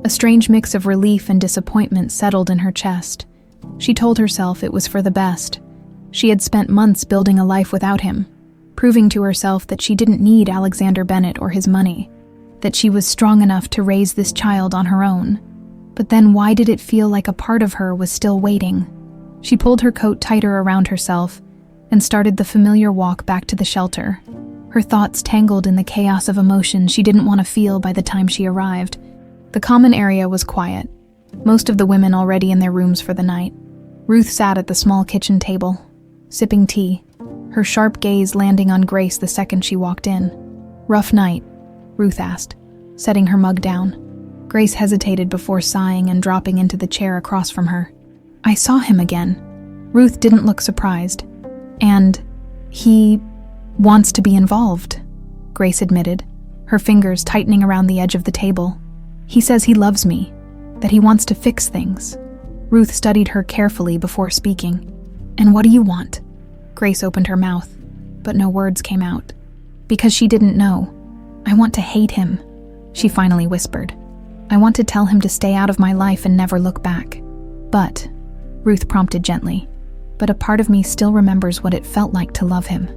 A strange mix of relief and disappointment settled in her chest. She told herself it was for the best. She had spent months building a life without him, proving to herself that she didn't need Alexander Bennett or his money, that she was strong enough to raise this child on her own. But then why did it feel like a part of her was still waiting? She pulled her coat tighter around herself and started the familiar walk back to the shelter, her thoughts tangled in the chaos of emotion she didn't want to feel by the time she arrived. The common area was quiet, most of the women already in their rooms for the night. Ruth sat at the small kitchen table, sipping tea, her sharp gaze landing on Grace the second she walked in. "Rough night?" Ruth asked, setting her mug down. Grace hesitated before sighing and dropping into the chair across from her. "I saw him again." Ruth didn't look surprised. "And he wants to be involved." Grace admitted, her fingers tightening around the edge of the table. "He says he loves me, that he wants to fix things." Ruth studied her carefully before speaking. "And what do you want?" Grace opened her mouth, but no words came out. Because she didn't know. "I want to hate him," she finally whispered. "I want to tell him to stay out of my life and never look back." "But," Ruth prompted gently, "but a part of me still remembers what it felt like to love him."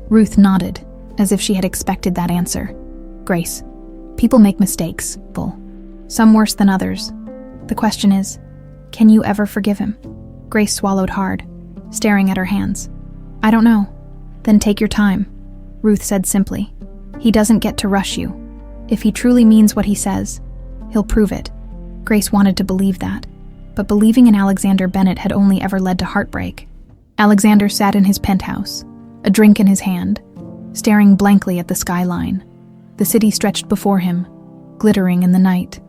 Ruth nodded, as if she had expected that answer. "Grace, people make mistakes, Bull. Some worse than others. The question is, can you ever forgive him?" Grace swallowed hard, staring at her hands. "I don't know." "Then take your time," Ruth said simply. "He doesn't get to rush you. If he truly means what he says, he'll prove it." Grace wanted to believe that, but believing in Alexander Bennett had only ever led to heartbreak. Alexander sat in his penthouse, a drink in his hand, staring blankly at the skyline. The city stretched before him, glittering in the night,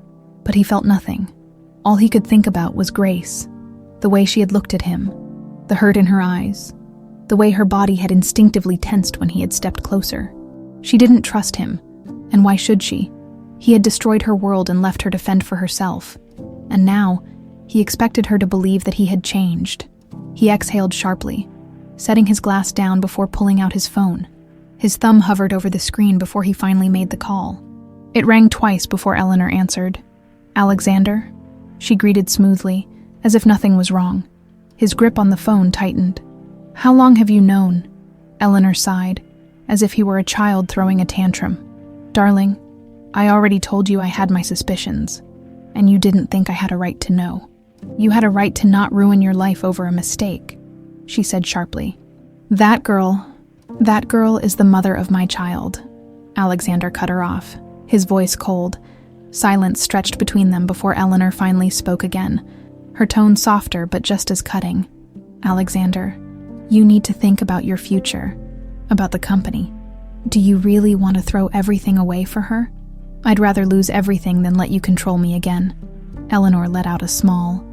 but he felt nothing. All he could think about was Grace, the way she had looked at him, the hurt in her eyes, the way her body had instinctively tensed when he had stepped closer. She didn't trust him, and why should she? He had destroyed her world and left her to fend for herself, and now he expected her to believe that he had changed. He exhaled sharply, setting his glass down before pulling out his phone. His thumb hovered over the screen before he finally made the call. It rang twice before Eleanor answered. "Alexander?" She greeted smoothly, as if nothing was wrong. His grip on the phone tightened. "How long have you known?" Eleanor sighed, as if he were a child throwing a tantrum. "Darling, I already told you I had my suspicions, and you didn't think I had a right to know. You had a right to not ruin your life over a mistake," she said sharply. That girl is the mother of my child," Alexander cut her off, his voice cold. Silence stretched between them before Eleanor finally spoke again, her tone softer but just as cutting. "Alexander, you need to think about your future, about the company. Do you really want to throw everything away for her? I'd rather lose everything than let you control me again." Eleanor let out a small,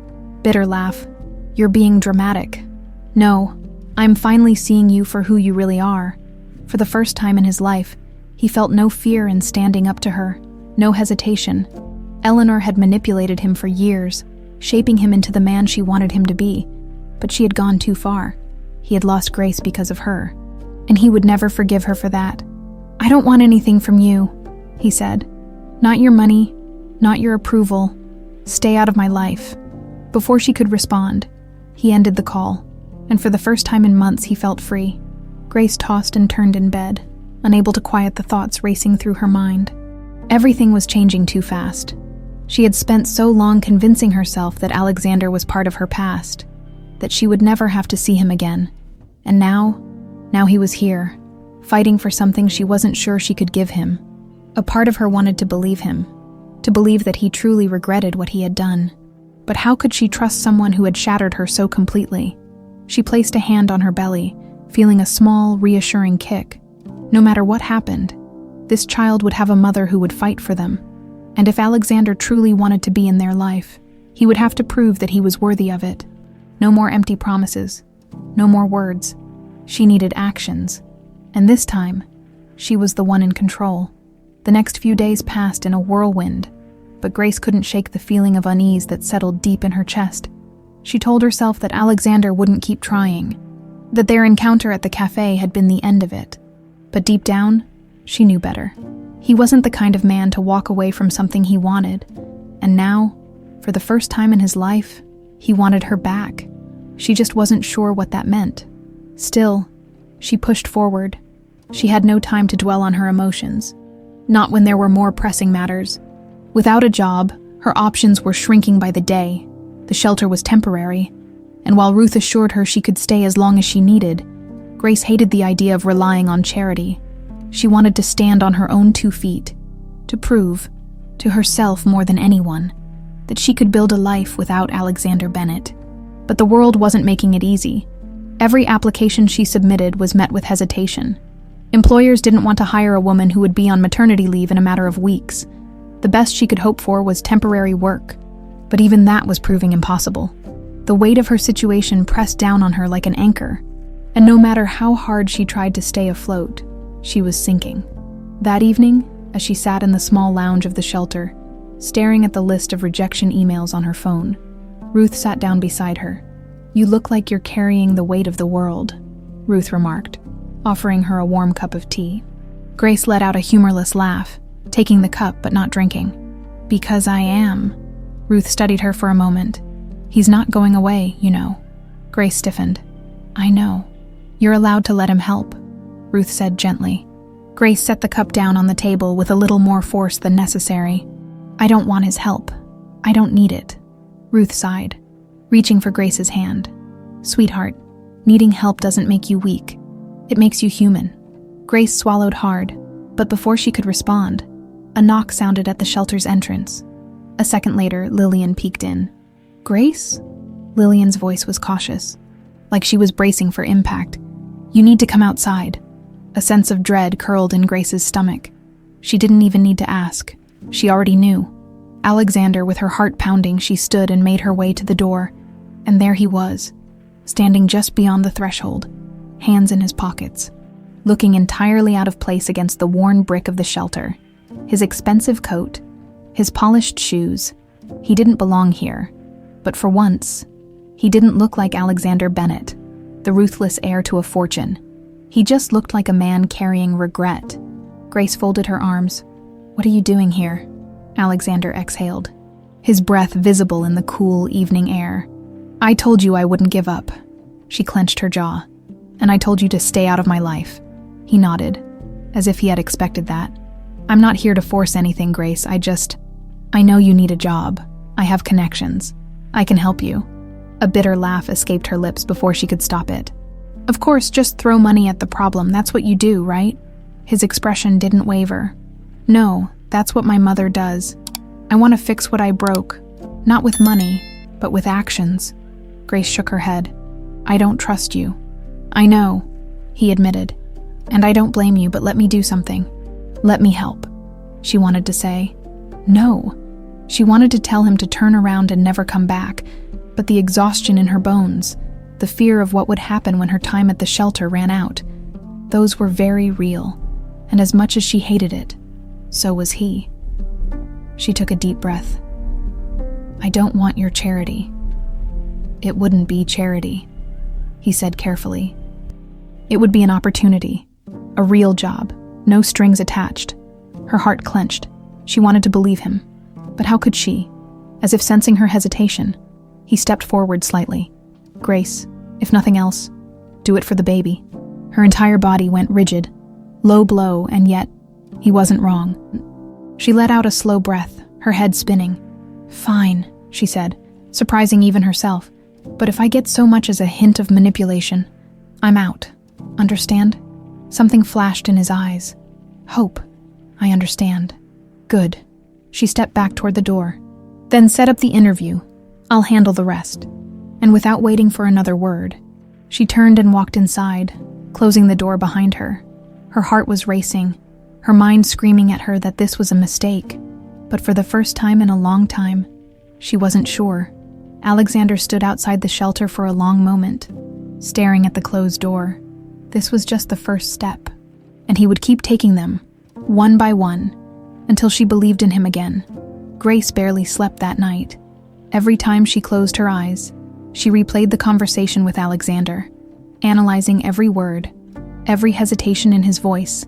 bitter laugh. "You're being dramatic." "No, I'm finally seeing you for who you really are." For the first time in his life, he felt no fear in standing up to her, no hesitation. Eleanor had manipulated him for years, shaping him into the man she wanted him to be, but she had gone too far. He had lost Grace because of her, and he would never forgive her for that. "I don't want anything from you," he said. "Not your money, not your approval. Stay out of my life." Before she could respond, he ended the call, and for the first time in months he felt free. Grace tossed and turned in bed, unable to quiet the thoughts racing through her mind. Everything was changing too fast. She had spent so long convincing herself that Alexander was part of her past, that she would never have to see him again. And now he was here, fighting for something she wasn't sure she could give him. A part of her wanted to believe him, to believe that he truly regretted what he had done. But how could she trust someone who had shattered her so completely? She placed a hand on her belly, feeling a small, reassuring kick. No matter what happened, this child would have a mother who would fight for them. And if Alexander truly wanted to be in their life, he would have to prove that he was worthy of it. No more empty promises, no more words. She needed actions. And this time, she was the one in control. The next few days passed in a whirlwind, but Grace couldn't shake the feeling of unease that settled deep in her chest. She told herself that Alexander wouldn't keep trying, that their encounter at the cafe had been the end of it. But deep down, she knew better. He wasn't the kind of man to walk away from something he wanted, and now, for the first time in his life, he wanted her back. She just wasn't sure what that meant. Still, she pushed forward. She had no time to dwell on her emotions, not when there were more pressing matters. Without a job, her options were shrinking by the day. The shelter was temporary, and while Ruth assured her she could stay as long as she needed, Grace hated the idea of relying on charity. She wanted to stand on her own 2 feet, to prove, to herself more than anyone, that she could build a life without Alexander Bennett. But the world wasn't making it easy. Every application she submitted was met with hesitation. Employers didn't want to hire a woman who would be on maternity leave in a matter of weeks. The best she could hope for was temporary work, but even that was proving impossible. The weight of her situation pressed down on her like an anchor, and no matter how hard she tried to stay afloat, she was sinking. That evening, as she sat in the small lounge of the shelter, staring at the list of rejection emails on her phone, Ruth sat down beside her. "You look like you're carrying the weight of the world," Ruth remarked, offering her a warm cup of tea. Grace let out a humorless laugh, taking the cup but not drinking. "Because I am." Ruth studied her for a moment. "He's not going away, you know." Grace stiffened. "I know. You're allowed to let him help," Ruth said gently. Grace set the cup down on the table with a little more force than necessary. "I don't want his help. I don't need it." Ruth sighed, reaching for Grace's hand. "Sweetheart, needing help doesn't make you weak. It makes you human." Grace swallowed hard, but before she could respond, a knock sounded at the shelter's entrance. A second later, Lillian peeked in. "Grace?" Lillian's voice was cautious, like she was bracing for impact. "You need to come outside." A sense of dread curled in Grace's stomach. She didn't even need to ask. She already knew. Alexander, with her heart pounding, she stood and made her way to the door, and there he was, standing just beyond the threshold, hands in his pockets, looking entirely out of place against the worn brick of the shelter. His expensive coat, his polished shoes. He didn't belong here, but for once, he didn't look like Alexander Bennett, the ruthless heir to a fortune. He just looked like a man carrying regret. Grace folded her arms. "What are you doing here?" Alexander exhaled, his breath visible in the cool evening air. "I told you I wouldn't give up." She clenched her jaw. "And I told you to stay out of my life." He nodded, as if he had expected that. "I'm not here to force anything, Grace. I know you need a job. I have connections. I can help you." A bitter laugh escaped her lips before she could stop it. "Of course, just throw money at the problem. That's what you do, right?" His expression didn't waver. "No, that's what my mother does. I want to fix what I broke. Not with money, but with actions." Grace shook her head. "I don't trust you." "I know," he admitted. "And I don't blame you, but let me do something. Let me help." She wanted to say no. She wanted to tell him to turn around and never come back, but the exhaustion in her bones, the fear of what would happen when her time at the shelter ran out, those were very real, and as much as she hated it, so was he. She took a deep breath. "I don't want your charity." "It wouldn't be charity," he said carefully. "It would be an opportunity, a real job, no strings attached." Her heart clenched. She wanted to believe him, but how could she? As if sensing her hesitation, he stepped forward slightly. "Grace, if nothing else, do it for the baby." Her entire body went rigid. Low blow, and yet, he wasn't wrong. She let out a slow breath, her head spinning. "Fine," she said, surprising even herself. "But if I get so much as a hint of manipulation, I'm out. Understand?" Something flashed in his eyes. "Hope. I understand." "Good." She stepped back toward the door. "Then set up the interview. I'll handle the rest." And without waiting for another word, she turned and walked inside, closing the door behind her. Her heart was racing, her mind screaming at her that this was a mistake. But for the first time in a long time, she wasn't sure. Alexander stood outside the shelter for a long moment, staring at the closed door. This was just the first step, and he would keep taking them, one by one, until she believed in him again. Grace barely slept that night. Every time she closed her eyes, she replayed the conversation with Alexander, analyzing every word, every hesitation in his voice,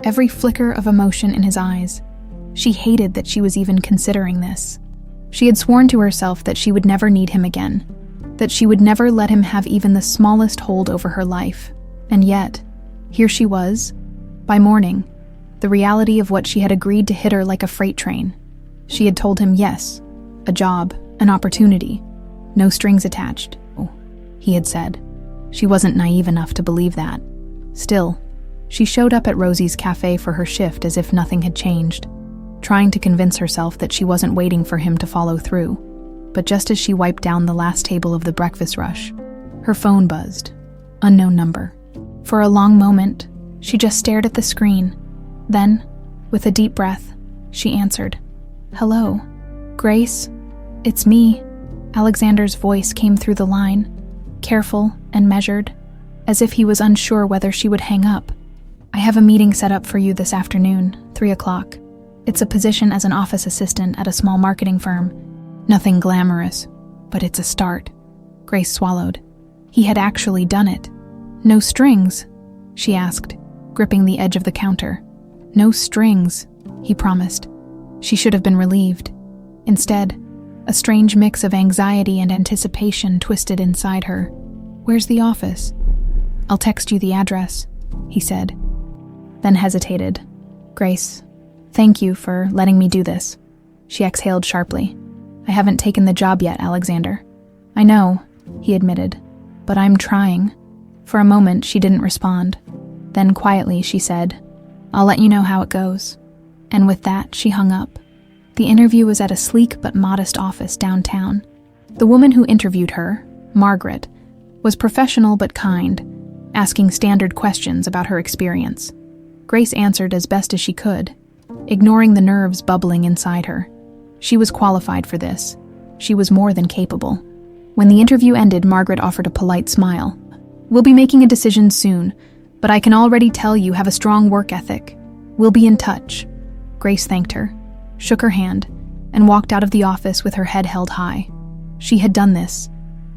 every flicker of emotion in his eyes. She hated that she was even considering this. She had sworn to herself that she would never need him again, that she would never let him have even the smallest hold over her life. And yet, here she was, by morning, the reality of what she had agreed to hit her like a freight train. She had told him yes, a job, an opportunity, no strings attached, he had said. She wasn't naive enough to believe that. Still, she showed up at Rosie's cafe for her shift as if nothing had changed, trying to convince herself that she wasn't waiting for him to follow through. But just as she wiped down the last table of the breakfast rush, her phone buzzed. Unknown number. For a long moment, she just stared at the screen. Then, with a deep breath, she answered. "Hello, Grace? It's me." Alexander's voice came through the line, careful and measured, as if he was unsure whether she would hang up. I have a meeting set up for you this afternoon, 3 o'clock. It's a position as an office assistant at a small marketing firm. Nothing glamorous, but it's a start. Grace swallowed. He had actually done it. No strings? She asked, gripping the edge of the counter. No strings, he promised. She should have been relieved. Instead, a strange mix of anxiety and anticipation twisted inside her. Where's the office? I'll text you the address, he said, then hesitated. Grace, thank you for letting me do this. She exhaled sharply. I haven't taken the job yet, Alexander. I know, he admitted, but I'm trying. For a moment, she didn't respond. Then quietly, she said, I'll let you know how it goes. And with that, she hung up. The interview was at a sleek but modest office downtown. The woman who interviewed her, Margaret, was professional but kind, asking standard questions about her experience. Grace answered as best as she could, ignoring the nerves bubbling inside her. She was qualified for this. She was more than capable. When the interview ended, Margaret offered a polite smile. We'll be making a decision soon, but I can already tell you have a strong work ethic. We'll be in touch. Grace thanked her, shook her hand, and walked out of the office with her head held high. She had done this.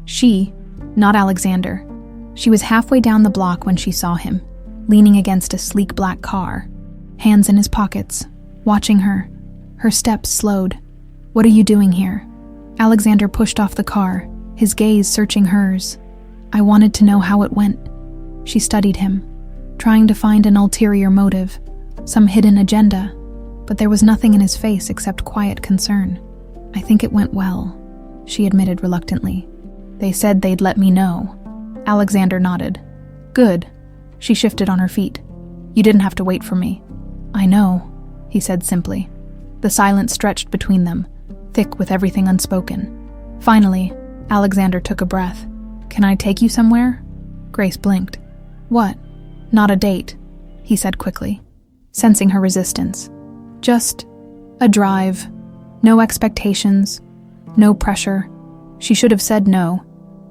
She, not Alexander. She was halfway down the block when she saw him, leaning against a sleek black car, hands in his pockets, watching her. Her steps slowed. What are you doing here? Alexander pushed off the car, his gaze searching hers. I wanted to know how it went. She studied him, trying to find an ulterior motive, some hidden agenda, but there was nothing in his face except quiet concern. I think it went well, she admitted reluctantly. They said they'd let me know. Alexander nodded. Good. She shifted on her feet. You didn't have to wait for me. I know, he said simply. The silence stretched between them, thick with everything unspoken. Finally, Alexander took a breath. Can I take you somewhere? Grace blinked. What? Not a date, he said quickly, sensing her resistance. Just a drive. No expectations. No pressure. She should have said no.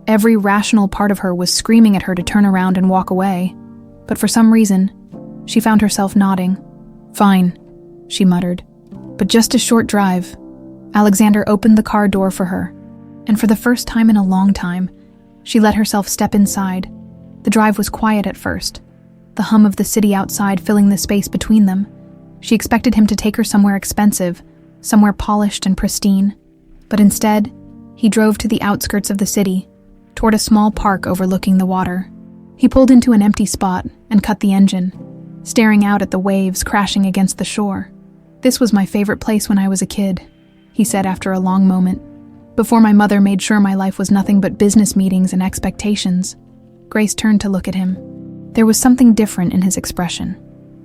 Every rational part of her was screaming at her to turn around and walk away. But for some reason, she found herself nodding. Fine, she muttered. But just a short drive. Alexander opened the car door for her, and for the first time in a long time, she let herself step inside. The drive was quiet at first, the hum of the city outside filling the space between them. She expected him to take her somewhere expensive, somewhere polished and pristine. But instead, he drove to the outskirts of the city, toward a small park overlooking the water. He pulled into an empty spot and cut the engine, staring out at the waves crashing against the shore. This was my favorite place when I was a kid, he said after a long moment, before my mother made sure my life was nothing but business meetings and expectations. Grace turned to look at him. There was something different in his expression,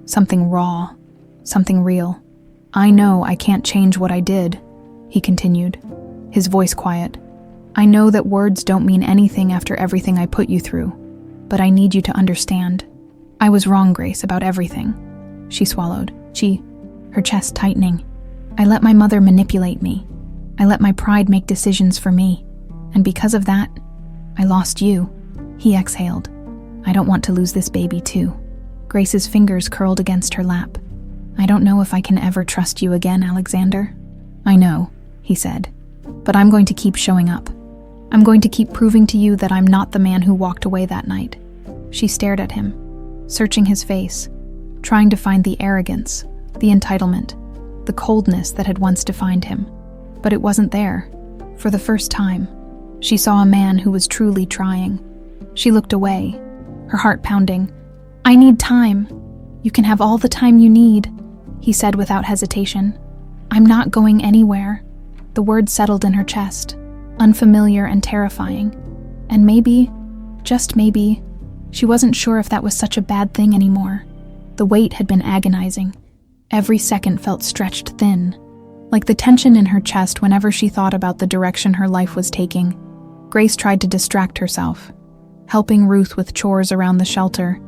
something raw, something real. I know I can't change what I did, he continued, his voice quiet. I know that words don't mean anything after everything I put you through, but I need you to understand. I was wrong, Grace, about everything. She swallowed, her chest tightening. I let my mother manipulate me. I let my pride make decisions for me. And because of that, I lost you. He exhaled. I don't want to lose this baby too. Grace's fingers curled against her lap. I don't know if I can ever trust you again, Alexander. I know, he said, but I'm going to keep showing up. I'm going to keep proving to you that I'm not the man who walked away that night. She stared at him, searching his face, trying to find the arrogance, the entitlement, the coldness that had once defined him. But it wasn't there. For the first time, she saw a man who was truly trying. She looked away, her heart pounding. I need time. You can have all the time you need, he said without hesitation. I'm not going anywhere. The words settled in her chest, unfamiliar and terrifying. And maybe, just maybe, she wasn't sure if that was such a bad thing anymore. The wait had been agonizing. Every second felt stretched thin, like the tension in her chest whenever she thought about the direction her life was taking. Grace tried to distract herself, helping Ruth with chores around the shelter,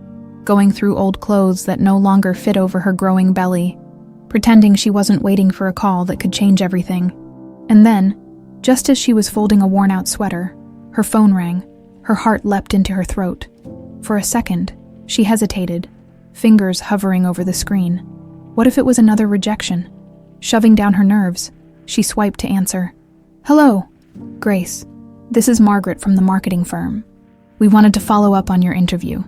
going through old clothes that no longer fit over her growing belly, pretending she wasn't waiting for a call that could change everything. And then, just as she was folding a worn-out sweater, her phone rang. Her heart leapt into her throat. For a second, she hesitated, fingers hovering over the screen. What if it was another rejection? Shoving down her nerves, she swiped to answer. "Hello, Grace. This is Margaret from the marketing firm. We wanted to follow up on your interview."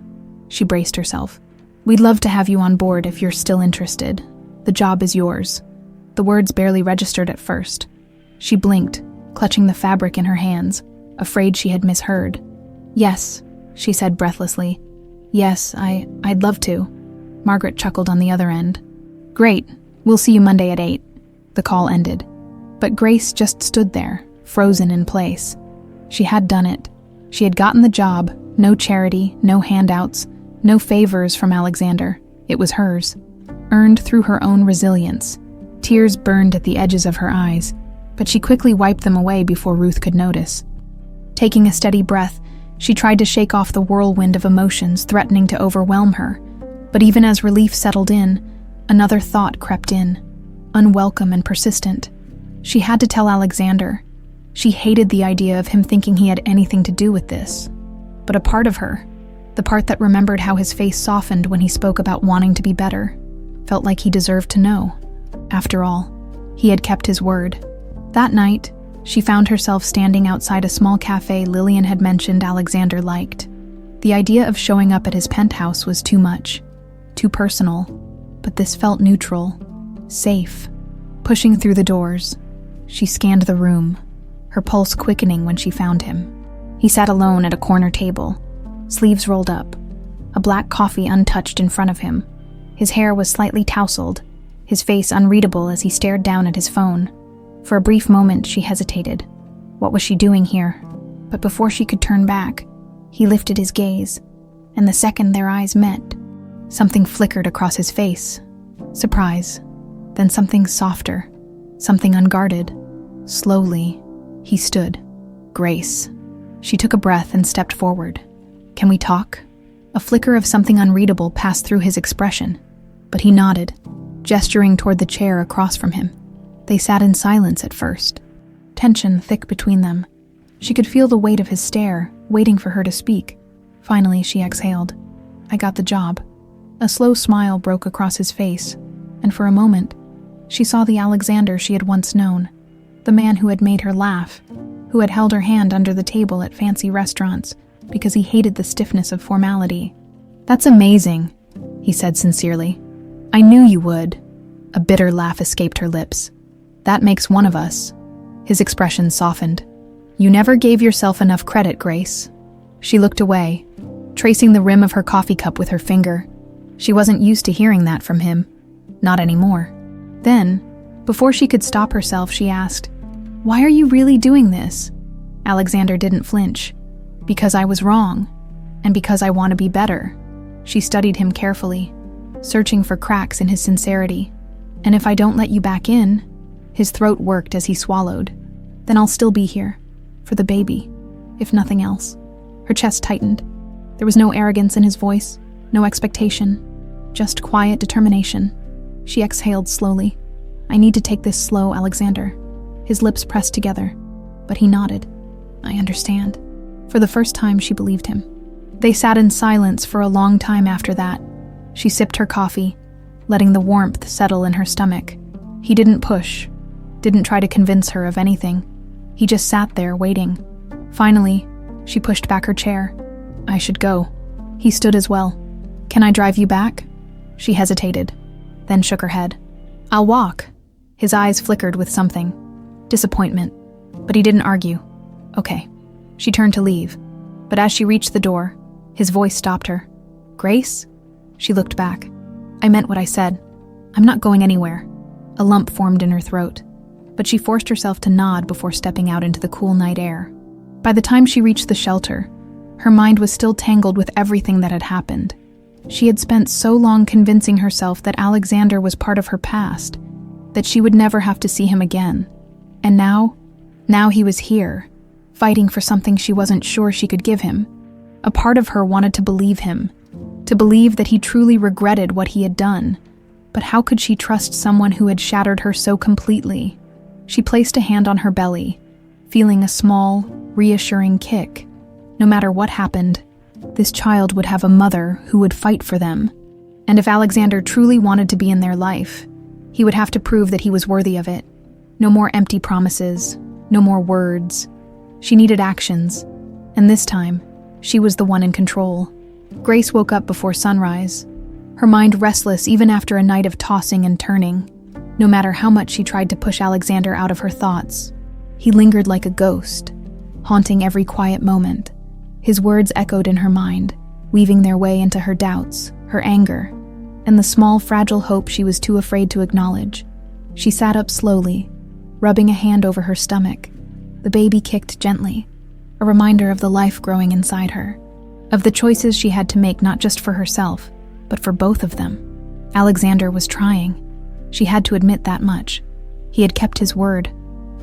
She braced herself. "We'd love to have you on board if you're still interested. The job is yours." The words barely registered at first. She blinked, clutching the fabric in her hands, afraid she had misheard. "Yes," she said breathlessly. "Yes, I'd love to." Margaret chuckled on the other end. "Great, we'll see you Monday at 8. The call ended. But Grace just stood there, frozen in place. She had done it. She had gotten the job, no charity, no handouts, no favors from Alexander. It was hers, earned through her own resilience. Tears burned at the edges of her eyes, but she quickly wiped them away before Ruth could notice. Taking a steady breath, she tried to shake off the whirlwind of emotions threatening to overwhelm her. But even as relief settled in, another thought crept in, unwelcome and persistent. She had to tell Alexander. She hated the idea of him thinking he had anything to do with this. But a part of her, the part that remembered how his face softened when he spoke about wanting to be better, felt like he deserved to know. After all, he had kept his word. That night, she found herself standing outside a small cafe Lillian had mentioned Alexander liked. The idea of showing up at his penthouse was too much, too personal, but this felt neutral, safe. Pushing through the doors, she scanned the room, her pulse quickening when she found him. He sat alone at a corner table, sleeves rolled up, a black coffee untouched in front of him. His hair was slightly tousled, his face unreadable as he stared down at his phone. For a brief moment, she hesitated. What was she doing here? But before she could turn back, he lifted his gaze, and the second their eyes met, something flickered across his face. Surprise, then something softer, something unguarded. Slowly, he stood. Grace. She took a breath and stepped forward. "Can we talk?" A flicker of something unreadable passed through his expression, but he nodded, gesturing toward the chair across from him. They sat in silence at first, tension thick between them. She could feel the weight of his stare, waiting for her to speak. Finally, she exhaled. "I got the job." A slow smile broke across his face, and for a moment, she saw the Alexander she had once known, the man who had made her laugh, who had held her hand under the table at fancy restaurants because he hated the stiffness of formality. "That's amazing," he said sincerely. "I knew you would." A bitter laugh escaped her lips. "That makes one of us." His expression softened. "You never gave yourself enough credit, Grace." She looked away, tracing the rim of her coffee cup with her finger. She wasn't used to hearing that from him. Not anymore. Then, before she could stop herself, she asked, "Why are you really doing this?" Alexander didn't flinch. "Because I was wrong, and because I want to be better." She studied him carefully, searching for cracks in his sincerity. "And if I don't let you back in," his throat worked as he swallowed, "then I'll still be here, for the baby, if nothing else." Her chest tightened. There was no arrogance in his voice, no expectation, just quiet determination. She exhaled slowly. "I need to take this slow, Alexander." His lips pressed together, but he nodded. "I understand." For the first time, she believed him. They sat in silence for a long time after that. She sipped her coffee, letting the warmth settle in her stomach. He didn't push, didn't try to convince her of anything. He just sat there, waiting. Finally, she pushed back her chair. "I should go." He stood as well. "Can I drive you back?" She hesitated, then shook her head. "I'll walk." His eyes flickered with something. Disappointment. But he didn't argue. "Okay." She turned to leave, but as she reached the door, his voice stopped her. "Grace?" She looked back. "I meant what I said. I'm not going anywhere." A lump formed in her throat, but she forced herself to nod before stepping out into the cool night air. By the time she reached the shelter, her mind was still tangled with everything that had happened. She had spent so long convincing herself that Alexander was part of her past, that she would never have to see him again. And now he was here, fighting for something she wasn't sure she could give him. A part of her wanted to believe him, to believe that he truly regretted what he had done. But how could she trust someone who had shattered her so completely? She placed a hand on her belly, feeling a small, reassuring kick. No matter what happened, this child would have a mother who would fight for them. And if Alexander truly wanted to be in their life, he would have to prove that he was worthy of it. No more empty promises, no more words. She needed actions, and this time, she was the one in control. Grace woke up before sunrise, her mind restless even after a night of tossing and turning. No matter how much she tried to push Alexander out of her thoughts, he lingered like a ghost, haunting every quiet moment. His words echoed in her mind, weaving their way into her doubts, her anger, and the small, fragile hope she was too afraid to acknowledge. She sat up slowly, rubbing a hand over her stomach. The baby kicked gently, a reminder of the life growing inside her, of the choices she had to make not just for herself, but for both of them. Alexander was trying. She had to admit that much. He had kept his word,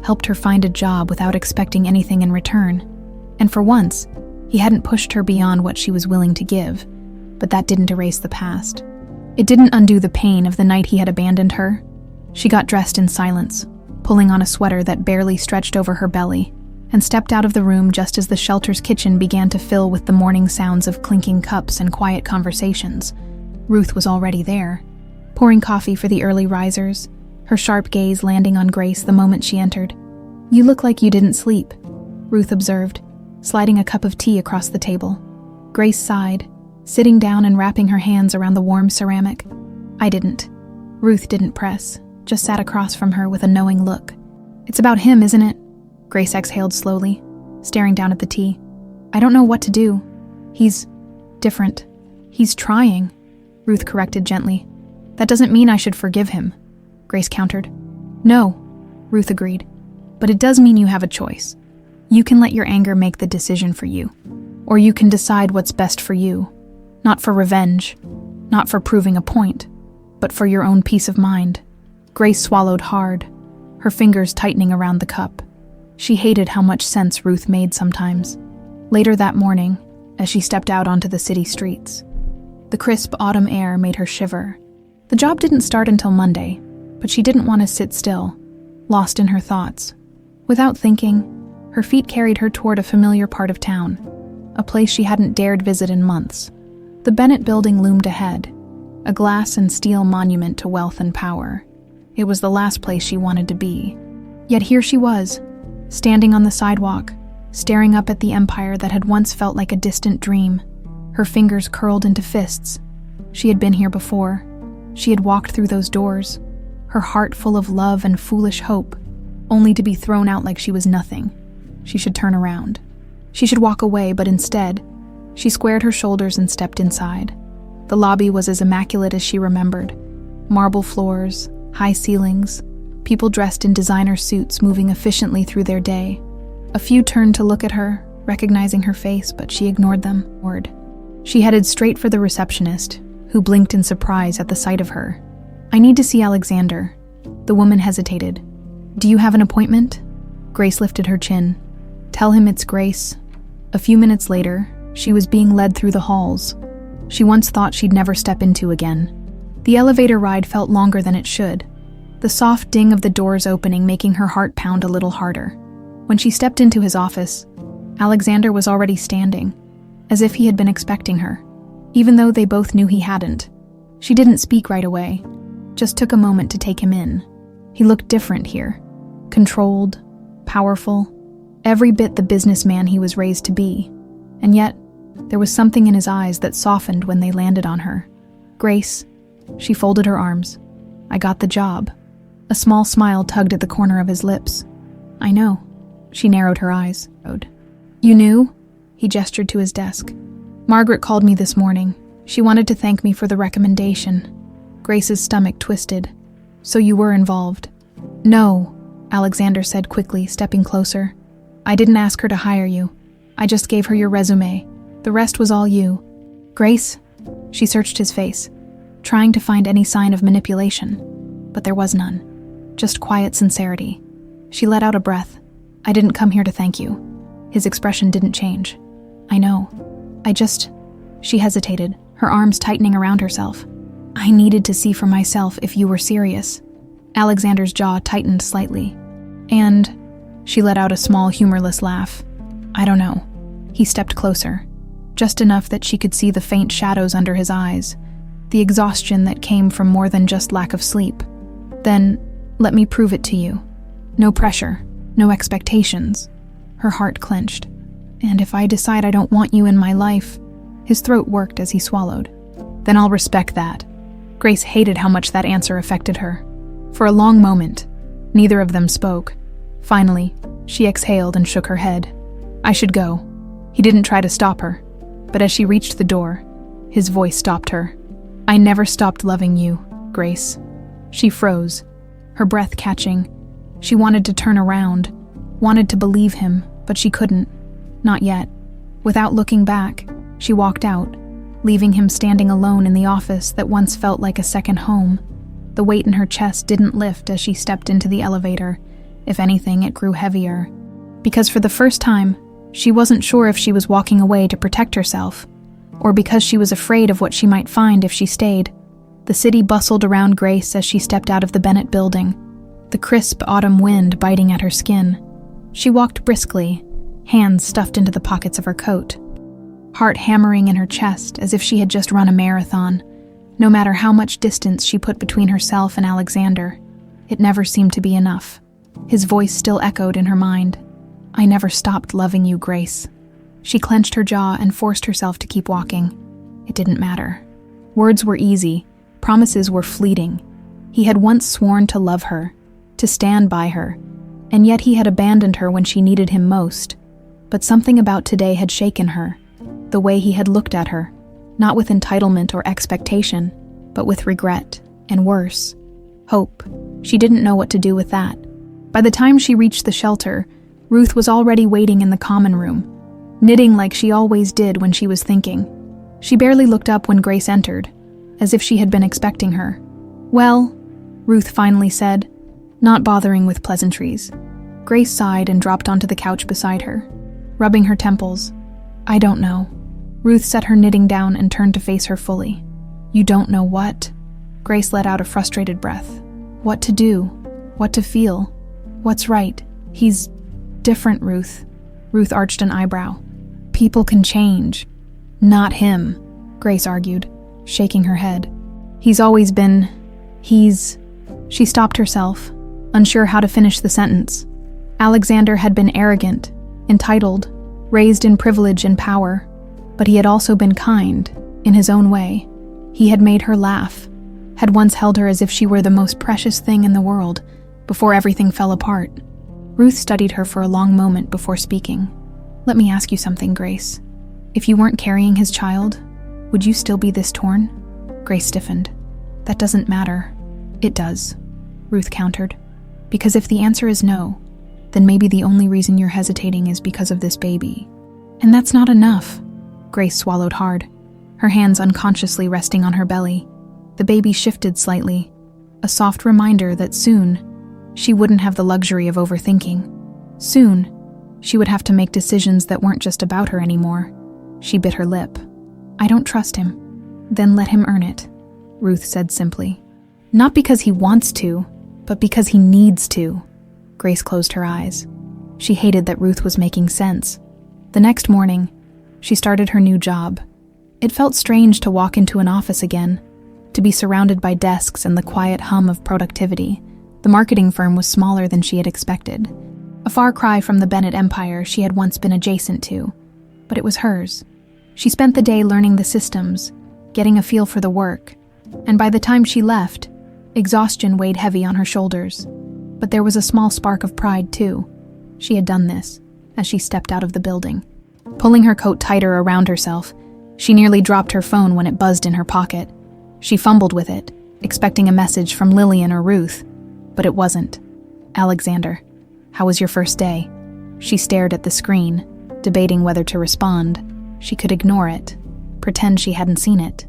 helped her find a job without expecting anything in return. And for once, he hadn't pushed her beyond what she was willing to give, but that didn't erase the past. It didn't undo the pain of the night he had abandoned her. She got dressed in silence, pulling on a sweater that barely stretched over her belly, and stepped out of the room just as the shelter's kitchen began to fill with the morning sounds of clinking cups and quiet conversations. Ruth was already there, pouring coffee for the early risers, her sharp gaze landing on Grace the moment she entered. "You look like you didn't sleep," Ruth observed, sliding a cup of tea across the table. Grace sighed, sitting down and wrapping her hands around the warm ceramic. "I didn't." Ruth didn't press, just sat across from her with a knowing look. "It's about him, isn't it?" Grace exhaled slowly, staring down at the tea. "I don't know what to do. He's different. He's trying," Ruth corrected gently. "That doesn't mean I should forgive him," Grace countered. "No," Ruth agreed, "but it does mean you have a choice. You can let your anger make the decision for you, or you can decide what's best for you. Not for revenge, not for proving a point, but for your own peace of mind." Grace swallowed hard, her fingers tightening around the cup. She hated how much sense Ruth made sometimes. Later that morning, as she stepped out onto the city streets, the crisp autumn air made her shiver. The job didn't start until Monday, but she didn't want to sit still, lost in her thoughts. Without thinking, her feet carried her toward a familiar part of town, a place she hadn't dared visit in months. The Bennett building loomed ahead, a glass and steel monument to wealth and power. It was the last place she wanted to be. Yet here she was, standing on the sidewalk, staring up at the empire that had once felt like a distant dream, her fingers curled into fists. She had been here before. She had walked through those doors, her heart full of love and foolish hope, only to be thrown out like she was nothing. She should turn around. She should walk away, but instead, she squared her shoulders and stepped inside. The lobby was as immaculate as she remembered. Marble floors, high ceilings, people dressed in designer suits moving efficiently through their day. A few turned to look at her, recognizing her face, but she ignored them. She headed straight for the receptionist, who blinked in surprise at the sight of her. "I need to see Alexander." The woman hesitated. "Do you have an appointment?" Grace lifted her chin. "Tell him it's Grace." A few minutes later, she was being led through the halls she once thought she'd never step into again. The elevator ride felt longer than it should, the soft ding of the doors opening making her heart pound a little harder. When she stepped into his office, Alexander was already standing, as if he had been expecting her, even though they both knew he hadn't. She didn't speak right away, just took a moment to take him in. He looked different here, controlled, powerful, every bit the businessman he was raised to be, and yet there was something in his eyes that softened when they landed on her. "Grace," she folded her arms. "I got the job." A small smile tugged at the corner of his lips. "I know." She narrowed her eyes. "You knew?" He gestured to his desk. "Margaret called me this morning. She wanted to thank me for the recommendation." Grace's stomach twisted. "So you were involved?" "No," Alexander said quickly, stepping closer. "I didn't ask her to hire you. I just gave her your resume. The rest was all you." "Grace?" She searched his face, trying to find any sign of manipulation, but there was none. Just quiet sincerity. She let out a breath. "I didn't come here to thank you." His expression didn't change. "I know. She hesitated, her arms tightening around herself. "I needed to see for myself if you were serious." Alexander's jaw tightened slightly. "And," she let out a small, humorless laugh. "I don't know." He stepped closer, just enough that she could see the faint shadows under his eyes, the exhaustion that came from more than just lack of sleep. Then, let me prove it to you. No pressure, no expectations. Her heart clenched. And if I decide I don't want you in my life, his throat worked as he swallowed. Then I'll respect that. Grace hated how much that answer affected her. For a long moment, neither of them spoke. Finally, she exhaled and shook her head. I should go. He didn't try to stop her, but as she reached the door, his voice stopped her. I never stopped loving you, Grace. She froze, her breath catching. She wanted to turn around, wanted to believe him, but she couldn't. Not yet. Without looking back, she walked out, leaving him standing alone in the office that once felt like a second home. The weight in her chest didn't lift as she stepped into the elevator. If anything, it grew heavier. Because for the first time, she wasn't sure if she was walking away to protect herself, or because she was afraid of what she might find if she stayed. The city bustled around Grace as she stepped out of the Bennett building, the crisp autumn wind biting at her skin. She walked briskly, hands stuffed into the pockets of her coat, heart hammering in her chest as if she had just run a marathon. No matter how much distance she put between herself and Alexander, it never seemed to be enough. His voice still echoed in her mind. I never stopped loving you, Grace. She clenched her jaw and forced herself to keep walking. It didn't matter. Words were easy, promises were fleeting. He had once sworn to love her, to stand by her, and yet he had abandoned her when she needed him most. But something about today had shaken her, the way he had looked at her, not with entitlement or expectation, but with regret, and worse, hope. She didn't know what to do with that. By the time she reached the shelter, Ruth was already waiting in the common room, knitting like she always did when she was thinking. She barely looked up when Grace entered, as if she had been expecting her. Well, Ruth finally said, not bothering with pleasantries. Grace sighed and dropped onto the couch beside her, rubbing her temples. I don't know. Ruth set her knitting down and turned to face her fully. You don't know what? Grace let out a frustrated breath. What to do? What to feel? What's right? He's different, Ruth. Ruth arched an eyebrow. People can change. Not him, Grace argued, shaking her head. He's always been... She stopped herself, unsure how to finish the sentence. Alexander had been arrogant, entitled, raised in privilege and power, but he had also been kind, in his own way. He had made her laugh, had once held her as if she were the most precious thing in the world, before everything fell apart. Ruth studied her for a long moment before speaking. Let me ask you something, Grace. If you weren't carrying his child, would you still be this torn? Grace stiffened. That doesn't matter. It does, Ruth countered. Because if the answer is no, then maybe the only reason you're hesitating is because of this baby. And that's not enough. Grace swallowed hard, her hands unconsciously resting on her belly. The baby shifted slightly, a soft reminder that soon, she wouldn't have the luxury of overthinking. Soon, she would have to make decisions that weren't just about her anymore. She bit her lip. I don't trust him. Then let him earn it, Ruth said simply. Not because he wants to, but because he needs to. Grace closed her eyes. She hated that Ruth was making sense. The next morning, she started her new job. It felt strange to walk into an office again, to be surrounded by desks and the quiet hum of productivity. The marketing firm was smaller than she had expected. A far cry from the Bennett empire she had once been adjacent to, but it was hers. She spent the day learning the systems, getting a feel for the work, and by the time she left, exhaustion weighed heavy on her shoulders. But there was a small spark of pride, too. She had done this, as she stepped out of the building. Pulling her coat tighter around herself, she nearly dropped her phone when it buzzed in her pocket. She fumbled with it, expecting a message from Lillian or Ruth, but it wasn't. Alexander, how was your first day? She stared at the screen, debating whether to respond. She could ignore it, pretend she hadn't seen it.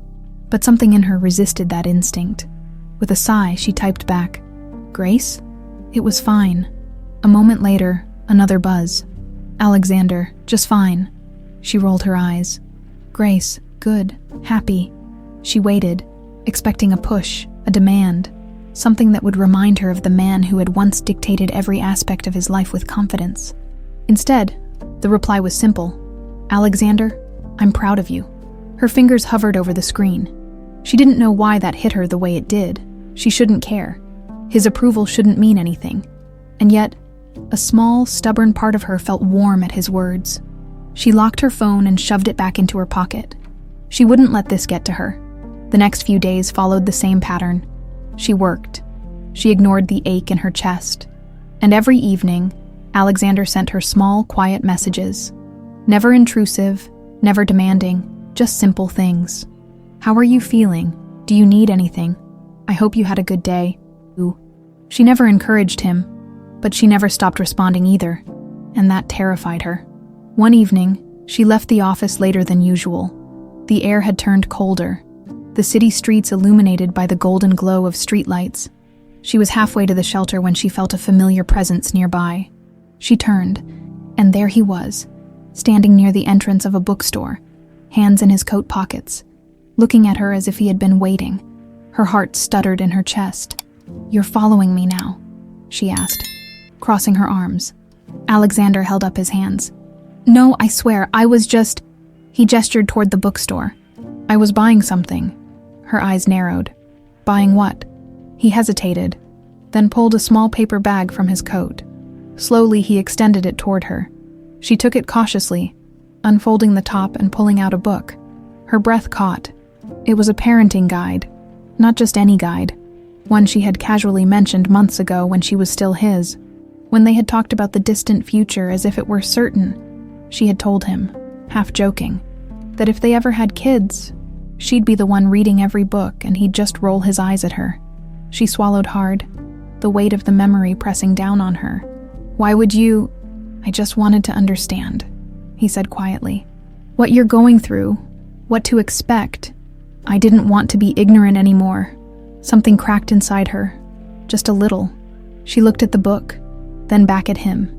But something in her resisted that instinct. With a sigh, she typed back, Grace? It was fine. A moment later, another buzz. Alexander, just fine. She rolled her eyes. Grace, good, happy. She waited, expecting a push, a demand, something that would remind her of the man who had once dictated every aspect of his life with confidence. Instead, the reply was simple. Alexander, I'm proud of you. Her fingers hovered over the screen. She didn't know why that hit her the way it did. She shouldn't care. His approval shouldn't mean anything. And yet, a small, stubborn part of her felt warm at his words. She locked her phone and shoved it back into her pocket. She wouldn't let this get to her. The next few days followed the same pattern. She worked. She ignored the ache in her chest. And every evening, Alexander sent her small, quiet messages. Never intrusive, never demanding, just simple things. How are you feeling? Do you need anything? I hope you had a good day. Ooh. She never encouraged him, but she never stopped responding either, and that terrified her. One evening, she left the office later than usual. The air had turned colder, the city streets illuminated by the golden glow of streetlights. She was halfway to the shelter when she felt a familiar presence nearby. She turned, and there he was, standing near the entrance of a bookstore, hands in his coat pockets, looking at her as if he had been waiting. Her heart stuttered in her chest. "You're following me now?" she asked, crossing her arms. Alexander held up his hands. "No, I swear, I was just..." He gestured toward the bookstore. "I was buying something." Her eyes narrowed. "Buying what?" He hesitated, then pulled a small paper bag from his coat. Slowly, he extended it toward her. She took it cautiously, unfolding the top and pulling out a book. Her breath caught. It was a parenting guide. Not just any guide. One she had casually mentioned months ago when she was still his. When they had talked about the distant future as if it were certain, she had told him, half joking, that if they ever had kids, she'd be the one reading every book and he'd just roll his eyes at her. She swallowed hard, the weight of the memory pressing down on her. "Why would you..." "I just wanted to understand," he said quietly. "What you're going through, what to expect. I didn't want to be ignorant anymore." Something cracked inside her, just a little. She looked at the book, then back at him.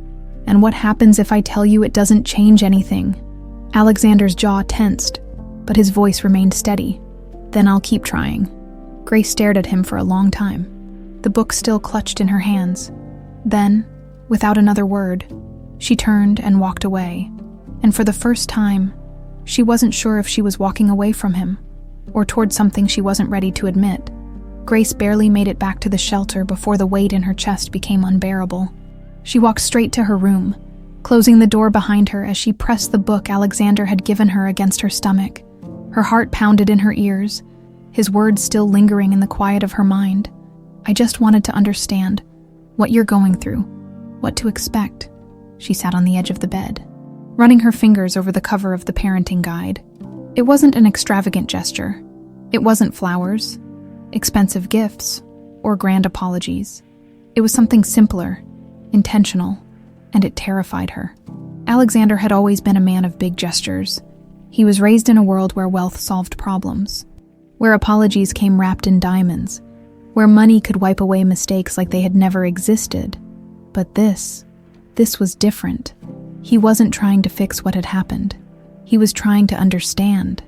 "And what happens if I tell you it doesn't change anything?" Alexander's jaw tensed, but his voice remained steady. "Then I'll keep trying." Grace stared at him for a long time, the book still clutched in her hands. Then, without another word, she turned and walked away. And for the first time, she wasn't sure if she was walking away from him, or toward something she wasn't ready to admit. Grace barely made it back to the shelter before the weight in her chest became unbearable. She walked straight to her room, closing the door behind her as she pressed the book Alexander had given her against her stomach. Her heart pounded in her ears, his words still lingering in the quiet of her mind. "I just wanted to understand what you're going through, what to expect." She sat on the edge of the bed, running her fingers over the cover of the parenting guide. It wasn't an extravagant gesture. It wasn't flowers, expensive gifts, or grand apologies. It was something simpler, intentional, and it terrified her. Alexander had always been a man of big gestures. He was raised in a world where wealth solved problems, where apologies came wrapped in diamonds, where money could wipe away mistakes like they had never existed. But this was different. He wasn't trying to fix what had happened. He was trying to understand.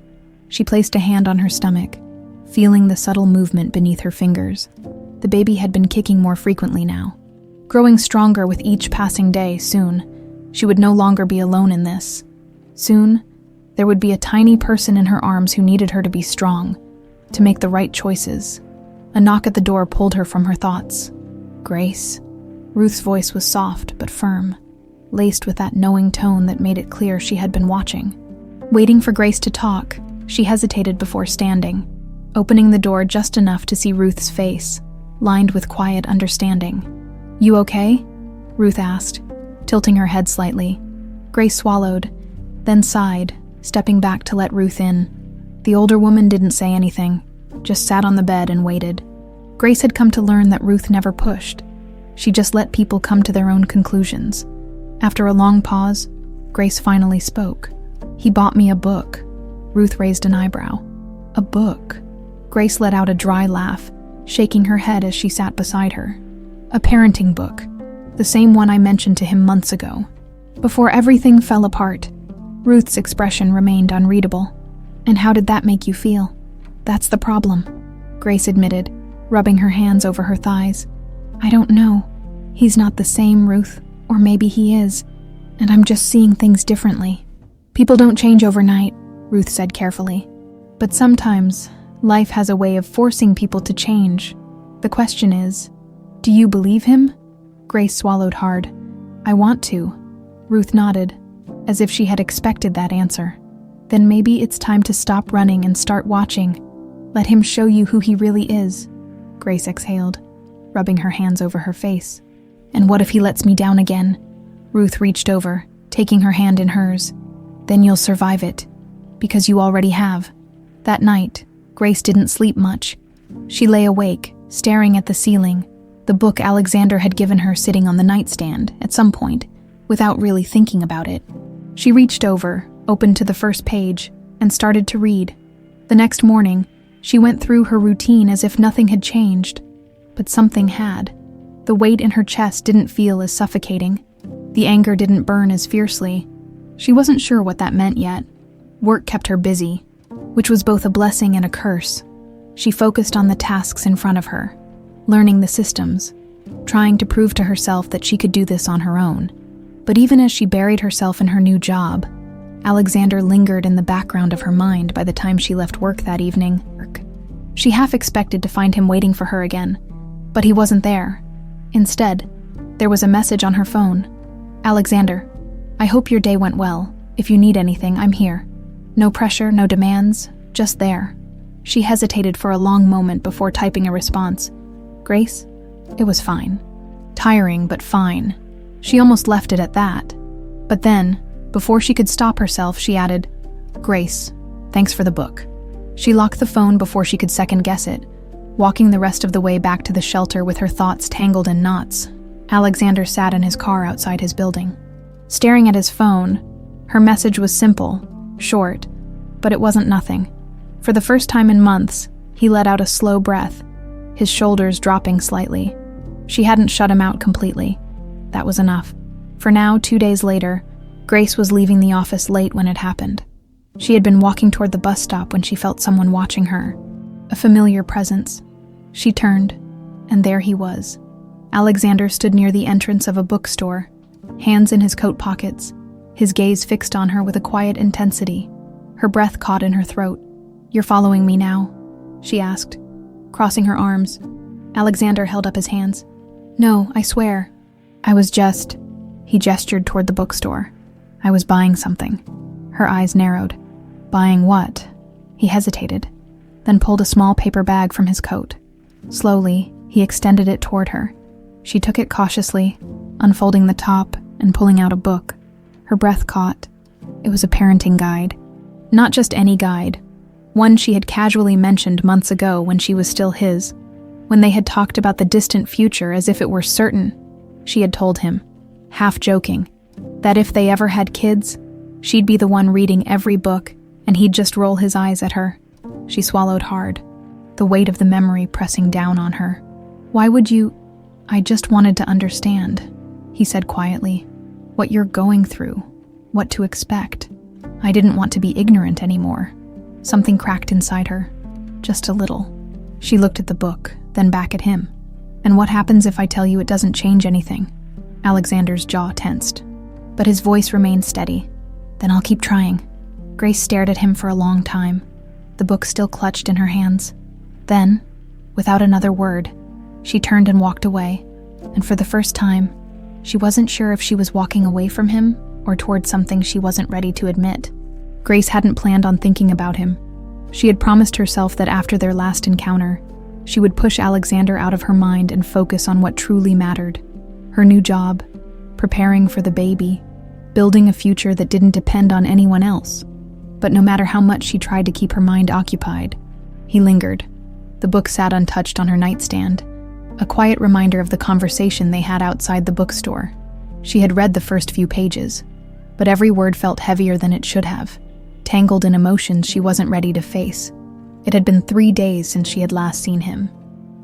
She placed a hand on her stomach, feeling the subtle movement beneath her fingers. The baby had been kicking more frequently now, growing stronger with each passing day. Soon, she would no longer be alone in this. Soon, there would be a tiny person in her arms who needed her to be strong, to make the right choices. A knock at the door pulled her from her thoughts. "Grace?" Ruth's voice was soft but firm, laced with that knowing tone that made it clear she had been watching. Waiting for Grace to talk, she hesitated before standing, opening the door just enough to see Ruth's face, lined with quiet understanding. "You okay?" Ruth asked, tilting her head slightly. Grace swallowed, then sighed, stepping back to let Ruth in. The older woman didn't say anything, just sat on the bed and waited. Grace had come to learn that Ruth never pushed. She just let people come to their own conclusions. After a long pause, Grace finally spoke. "He bought me a book." Ruth raised an eyebrow. "A book?" Grace let out a dry laugh, shaking her head as she sat beside her. "A parenting book, the same one I mentioned to him months ago." Before everything fell apart, Ruth's expression remained unreadable. "And how did that make you feel?" "That's the problem," Grace admitted, rubbing her hands over her thighs. "I don't know. He's not the same, Ruth, or maybe he is, and I'm just seeing things differently." "People don't change overnight," Ruth said carefully. "But sometimes Life has a way of forcing people to change. The question is, do you believe him? Grace swallowed hard. I want to. Ruth nodded, as if she had expected that answer. Then maybe it's time to stop running and start watching. Let him show you who he really is. Grace exhaled, rubbing her hands over her face. And what if he lets me down again? Ruth reached over, taking her hand in hers. Then you'll survive it, because you already have. That night, Grace didn't sleep much. She lay awake, staring at the ceiling, the book Alexander had given her sitting on the nightstand at some point, without really thinking about it. She reached over, opened to the first page, and started to read. The next morning, she went through her routine as if nothing had changed. But something had. The weight in her chest didn't feel as suffocating. The anger didn't burn as fiercely. She wasn't sure what that meant yet. Work kept her busy, which was both a blessing and a curse. She focused on the tasks in front of her, learning the systems, trying to prove to herself that she could do this on her own. But even as she buried herself in her new job, Alexander lingered in the background of her mind by the time she left work that evening. She half expected to find him waiting for her again, but he wasn't there. Instead, there was a message on her phone. Alexander, I hope your day went well. If you need anything, I'm here. No pressure, no demands, just there. She hesitated for a long moment before typing a response. Grace? It was fine. Tiring, but fine. She almost left it at that. But then, before she could stop herself, she added, Grace, thanks for the book. She locked the phone before she could second-guess it, walking the rest of the way back to the shelter with her thoughts tangled in knots. Alexander sat in his car outside his building. Staring at his phone, her message was simple, short, but it wasn't nothing. For the first time in months, he let out a slow breath, his shoulders dropping slightly. She hadn't shut him out completely. That was enough. For now, 2 days later, Grace was leaving the office late when it happened. She had been walking toward the bus stop when she felt someone watching her, a familiar presence. She turned, and there he was. Alexander stood near the entrance of a bookstore, hands in his coat pockets, his gaze fixed on her with a quiet intensity. Her breath caught in her throat. You're following me now? She asked, crossing her arms. Alexander held up his hands. No, I swear. I was just... He gestured toward the bookstore. I was buying something. Her eyes narrowed. Buying what? He hesitated, then pulled a small paper bag from his coat. Slowly, he extended it toward her. She took it cautiously, unfolding the top and pulling out a book. Her breath caught. It was a parenting guide. Not just any guide. One she had casually mentioned months ago when she was still his. When they had talked about the distant future as if it were certain, she had told him, half joking, that if they ever had kids, she'd be the one reading every book and he'd just roll his eyes at her. She swallowed hard, the weight of the memory pressing down on her. Why would you... I just wanted to understand, he said quietly, what you're going through, what to expect. I didn't want to be ignorant anymore. Something cracked inside her, just a little. She looked at the book, then back at him. And what happens if I tell you it doesn't change anything? Alexander's jaw tensed, but his voice remained steady. Then I'll keep trying. Grace stared at him for a long time, the book still clutched in her hands. Then, without another word, she turned and walked away, and for the first time, she wasn't sure if she was walking away from him or toward something she wasn't ready to admit. Grace hadn't planned on thinking about him. She had promised herself that after their last encounter, she would push Alexander out of her mind and focus on what truly mattered. Her new job, preparing for the baby, building a future that didn't depend on anyone else. But no matter how much she tried to keep her mind occupied, he lingered. The book sat untouched on her nightstand, a quiet reminder of the conversation they had outside the bookstore. She had read the first few pages, but every word felt heavier than it should have, tangled in emotions she wasn't ready to face. It had been 3 days since she had last seen him.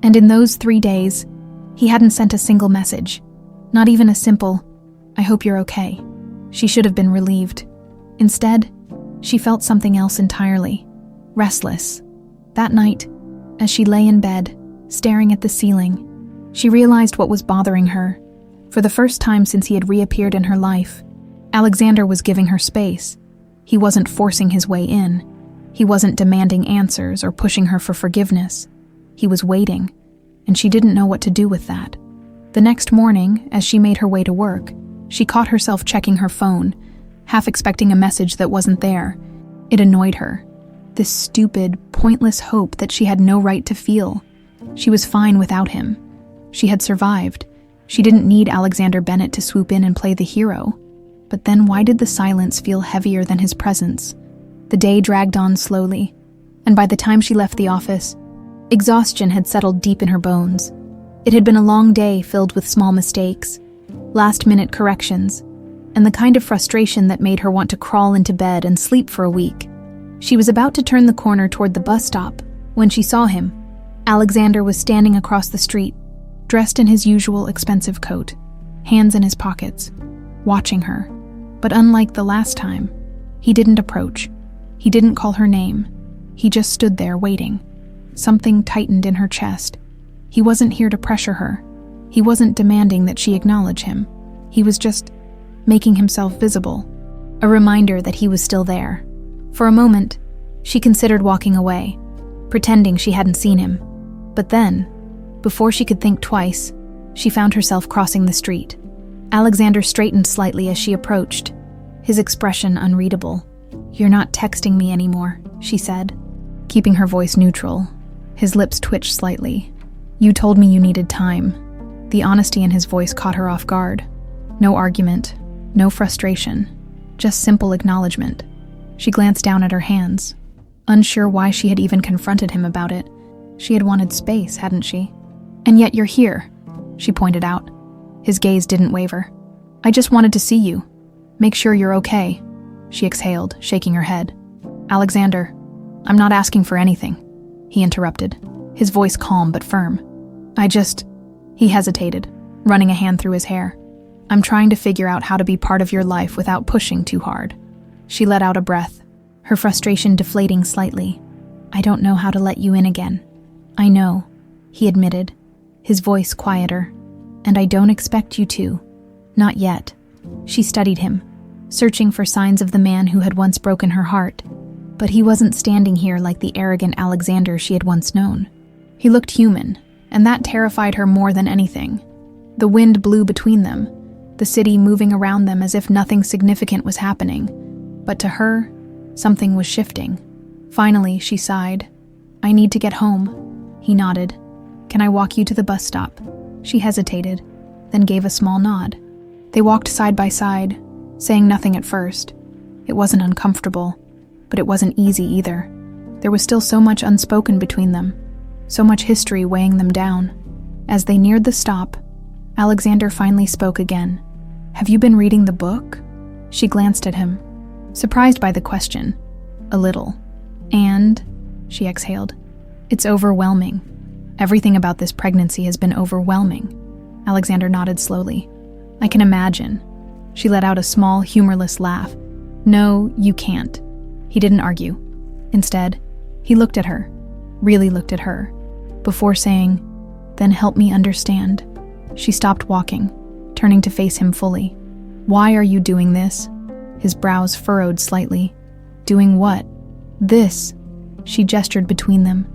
And in those 3 days, he hadn't sent a single message, not even a simple, I hope you're okay. She should have been relieved. Instead, she felt something else entirely, restless. That night, as she lay in bed, staring at the ceiling, she realized what was bothering her. For the first time since he had reappeared in her life, Alexander was giving her space. He wasn't forcing his way in. He wasn't demanding answers or pushing her for forgiveness. He was waiting, and she didn't know what to do with that. The next morning, as she made her way to work, she caught herself checking her phone, half expecting a message that wasn't there. It annoyed her. This stupid, pointless hope that she had no right to feel. She was fine without him. She had survived. She didn't need Alexander Bennett to swoop in and play the hero. But then why did the silence feel heavier than his presence? The day dragged on slowly, and by the time she left the office, exhaustion had settled deep in her bones. It had been a long day filled with small mistakes, last-minute corrections, and the kind of frustration that made her want to crawl into bed and sleep for a week. She was about to turn the corner toward the bus stop when she saw him. Alexander was standing across the street, dressed in his usual expensive coat, hands in his pockets, watching her. But unlike the last time, he didn't approach. He didn't call her name. He just stood there waiting. Something tightened in her chest. He wasn't here to pressure her. He wasn't demanding that she acknowledge him. He was just making himself visible, a reminder that he was still there. For a moment, she considered walking away, pretending she hadn't seen him. But then, before she could think twice, she found herself crossing the street. Alexander straightened slightly as she approached, his expression unreadable. "You're not texting me anymore," she said, keeping her voice neutral. His lips twitched slightly. "You told me you needed time." The honesty in his voice caught her off guard. No argument, no frustration, just simple acknowledgement. She glanced down at her hands, unsure why she had even confronted him about it. She had wanted space, hadn't she? "And yet you're here," she pointed out. His gaze didn't waver. "I just wanted to see you. Make sure you're okay," she exhaled, shaking her head. "Alexander, I'm not asking for anything," he interrupted, his voice calm but firm. He hesitated, running a hand through his hair. "I'm trying to figure out how to be part of your life without pushing too hard." She let out a breath, her frustration deflating slightly. "I don't know how to let you in again." "I know," he admitted, his voice quieter. "And I don't expect you to. Not yet." She studied him, searching for signs of the man who had once broken her heart. But he wasn't standing here like the arrogant Alexander she had once known. He looked human, and that terrified her more than anything. The wind blew between them, the city moving around them as if nothing significant was happening. But to her, something was shifting. Finally, she sighed. "I need to get home." He nodded. "Can I walk you to the bus stop?" She hesitated, then gave a small nod. They walked side by side, saying nothing at first. It wasn't uncomfortable, but it wasn't easy either. There was still so much unspoken between them, so much history weighing them down. As they neared the stop, Alexander finally spoke again. "Have you been reading the book?" She glanced at him, surprised by the question. "A little." "And?" she exhaled. "It's overwhelming. Everything about this pregnancy has been overwhelming." Alexander nodded slowly. "I can imagine." She let out a small, humorless laugh. "No, you can't." He didn't argue. Instead, he looked at her, really looked at her, before saying, "Then help me understand." She stopped walking, turning to face him fully. "Why are you doing this?" His brows furrowed slightly. "Doing what?" "This." She gestured between them.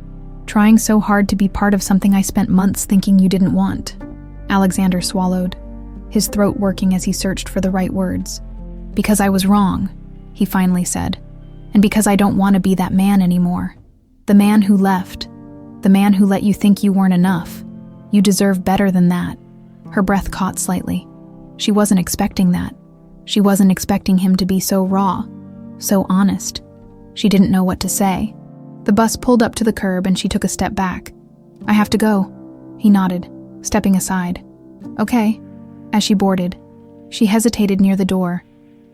"Trying so hard to be part of something I spent months thinking you didn't want." Alexander swallowed, his throat working as he searched for the right words. "Because I was wrong," he finally said. "And because I don't want to be that man anymore. The man who left. The man who let you think you weren't enough. You deserve better than that." Her breath caught slightly. She wasn't expecting that. She wasn't expecting him to be so raw, so honest. She didn't know what to say. The bus pulled up to the curb and she took a step back. "I have to go," he nodded, stepping aside. "Okay." As she boarded, she hesitated near the door.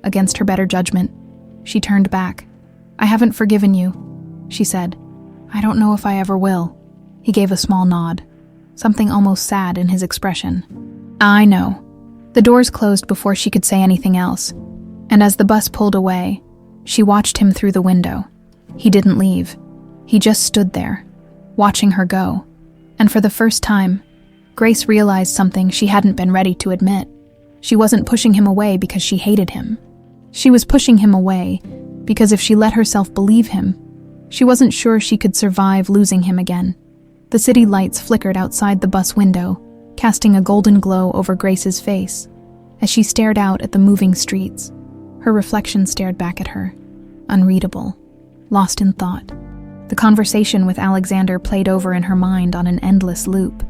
Against her better judgment, she turned back. "I haven't forgiven you," she said. "I don't know if I ever will." He gave a small nod, something almost sad in his expression. "I know." The doors closed before she could say anything else, and as the bus pulled away, she watched him through the window. He didn't leave. He just stood there, watching her go. And for the first time, Grace realized something she hadn't been ready to admit. She wasn't pushing him away because she hated him. She was pushing him away because if she let herself believe him, She wasn't sure she could survive losing him again. The city lights flickered outside the bus window, casting a golden glow over Grace's face. As she stared out at the moving streets, her reflection stared back at her, unreadable, lost in thought. The conversation with Alexander played over in her mind on an endless loop,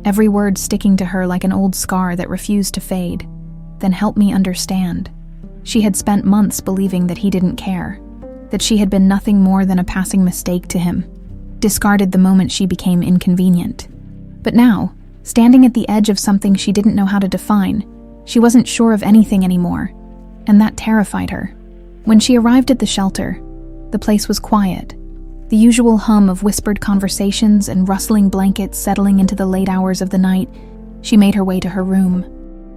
every word sticking to her like an old scar that refused to fade. Then help me understand. She had spent months believing that he didn't care, that she had been nothing more than a passing mistake to him, discarded the moment she became inconvenient. But now, standing at the edge of something she didn't know how to define, she wasn't sure of anything anymore, and that terrified her. When she arrived at the shelter, the place was quiet, the usual hum of whispered conversations and rustling blankets settling into the late hours of the night. She made her way to her room.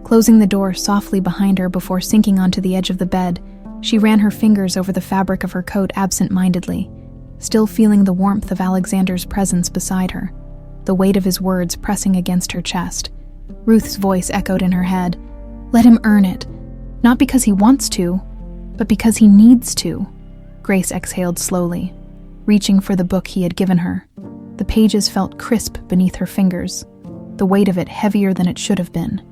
Closing the door softly behind her before sinking onto the edge of the bed, she ran her fingers over the fabric of her coat absent-mindedly, still feeling the warmth of Alexander's presence beside her, the weight of his words pressing against her chest. Ruth's voice echoed in her head. Let him earn it, not because he wants to, but because he needs to. Grace exhaled slowly, reaching for the book he had given her. The pages felt crisp beneath her fingers, the weight of it heavier than it should have been.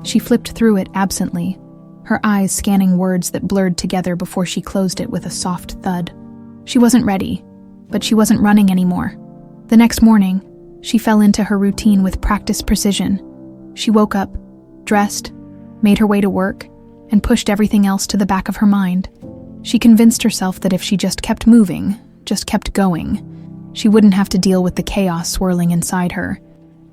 She flipped through it absently, her eyes scanning words that blurred together before she closed it with a soft thud. She wasn't ready, but she wasn't running anymore. The next morning, she fell into her routine with practiced precision. She woke up, dressed, made her way to work, and pushed everything else to the back of her mind. She convinced herself that if she just kept moving, just kept going, she wouldn't have to deal with the chaos swirling inside her.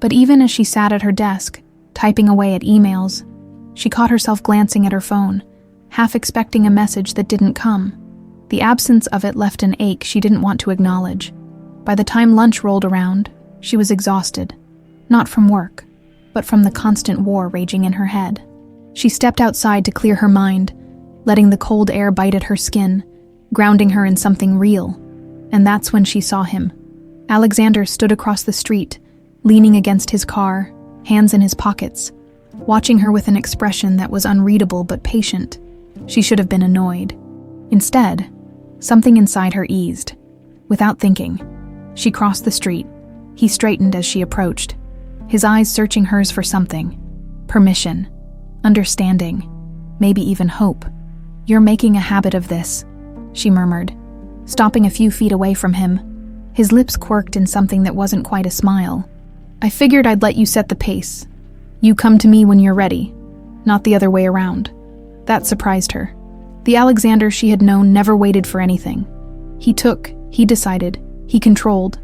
But even as she sat at her desk, typing away at emails, she caught herself glancing at her phone, half expecting a message that didn't come. The absence of it left an ache she didn't want to acknowledge. By the time lunch rolled around, she was exhausted, not from work, but from the constant war raging in her head. She stepped outside to clear her mind, letting the cold air bite at her skin, grounding her in something real. And that's when she saw him. Alexander stood across the street, leaning against his car, hands in his pockets, watching her with an expression that was unreadable but patient. She should have been annoyed. Instead, something inside her eased. Without thinking, she crossed the street. He straightened as she approached, his eyes searching hers for something. Permission, understanding, maybe even hope. You're making a habit of this, she murmured, stopping a few feet away from him. His lips quirked in something that wasn't quite a smile. I figured I'd let you set the pace. You come to me when you're ready, not the other way around. That surprised her. The Alexander she had known never waited for anything. He took, he decided, he controlled.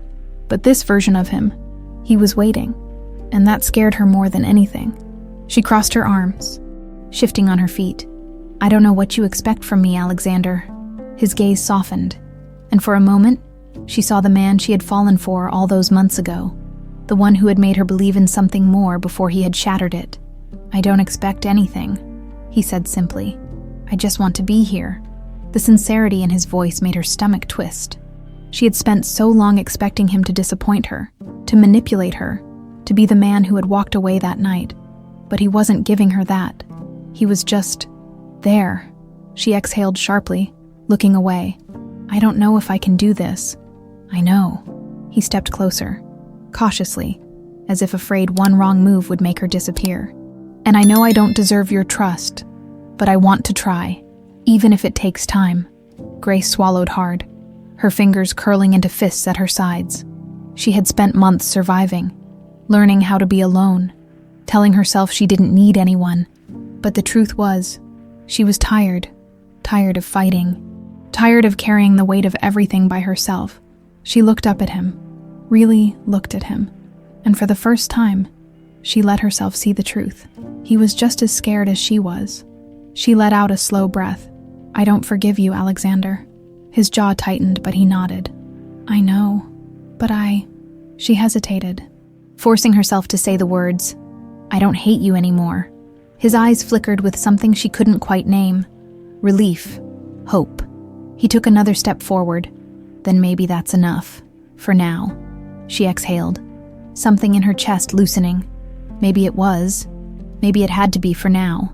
But this version of him, he was waiting. And that scared her more than anything. She crossed her arms, shifting on her feet. I don't know what you expect from me, Alexander. His gaze softened, and for a moment, she saw the man she had fallen for all those months ago, the one who had made her believe in something more before he had shattered it. I don't expect anything, he said simply. I just want to be here. The sincerity in his voice made her stomach twist. She had spent so long expecting him to disappoint her, to manipulate her, to be the man who had walked away that night. But he wasn't giving her that. He was just there. She exhaled sharply, looking away. I don't know if I can do this. I know. He stepped closer, cautiously, as if afraid one wrong move would make her disappear. And I know I don't deserve your trust, but I want to try, even if it takes time. Grace swallowed hard, her fingers curling into fists at her sides. She had spent months surviving, learning how to be alone, telling herself she didn't need anyone. But the truth was, she was tired of fighting, tired of carrying the weight of everything by herself. She looked up at him, really looked at him, and for the first time, she let herself see the truth. He was just as scared as she was. She let out a slow breath. I don't forgive you, Alexander. His jaw tightened, but he nodded. I know, but She hesitated, forcing herself to say the words, I don't hate you anymore. His eyes flickered with something she couldn't quite name. Relief. Hope. He took another step forward. Then maybe that's enough. For now. She exhaled, something in her chest loosening. Maybe it was. Maybe it had to be for now.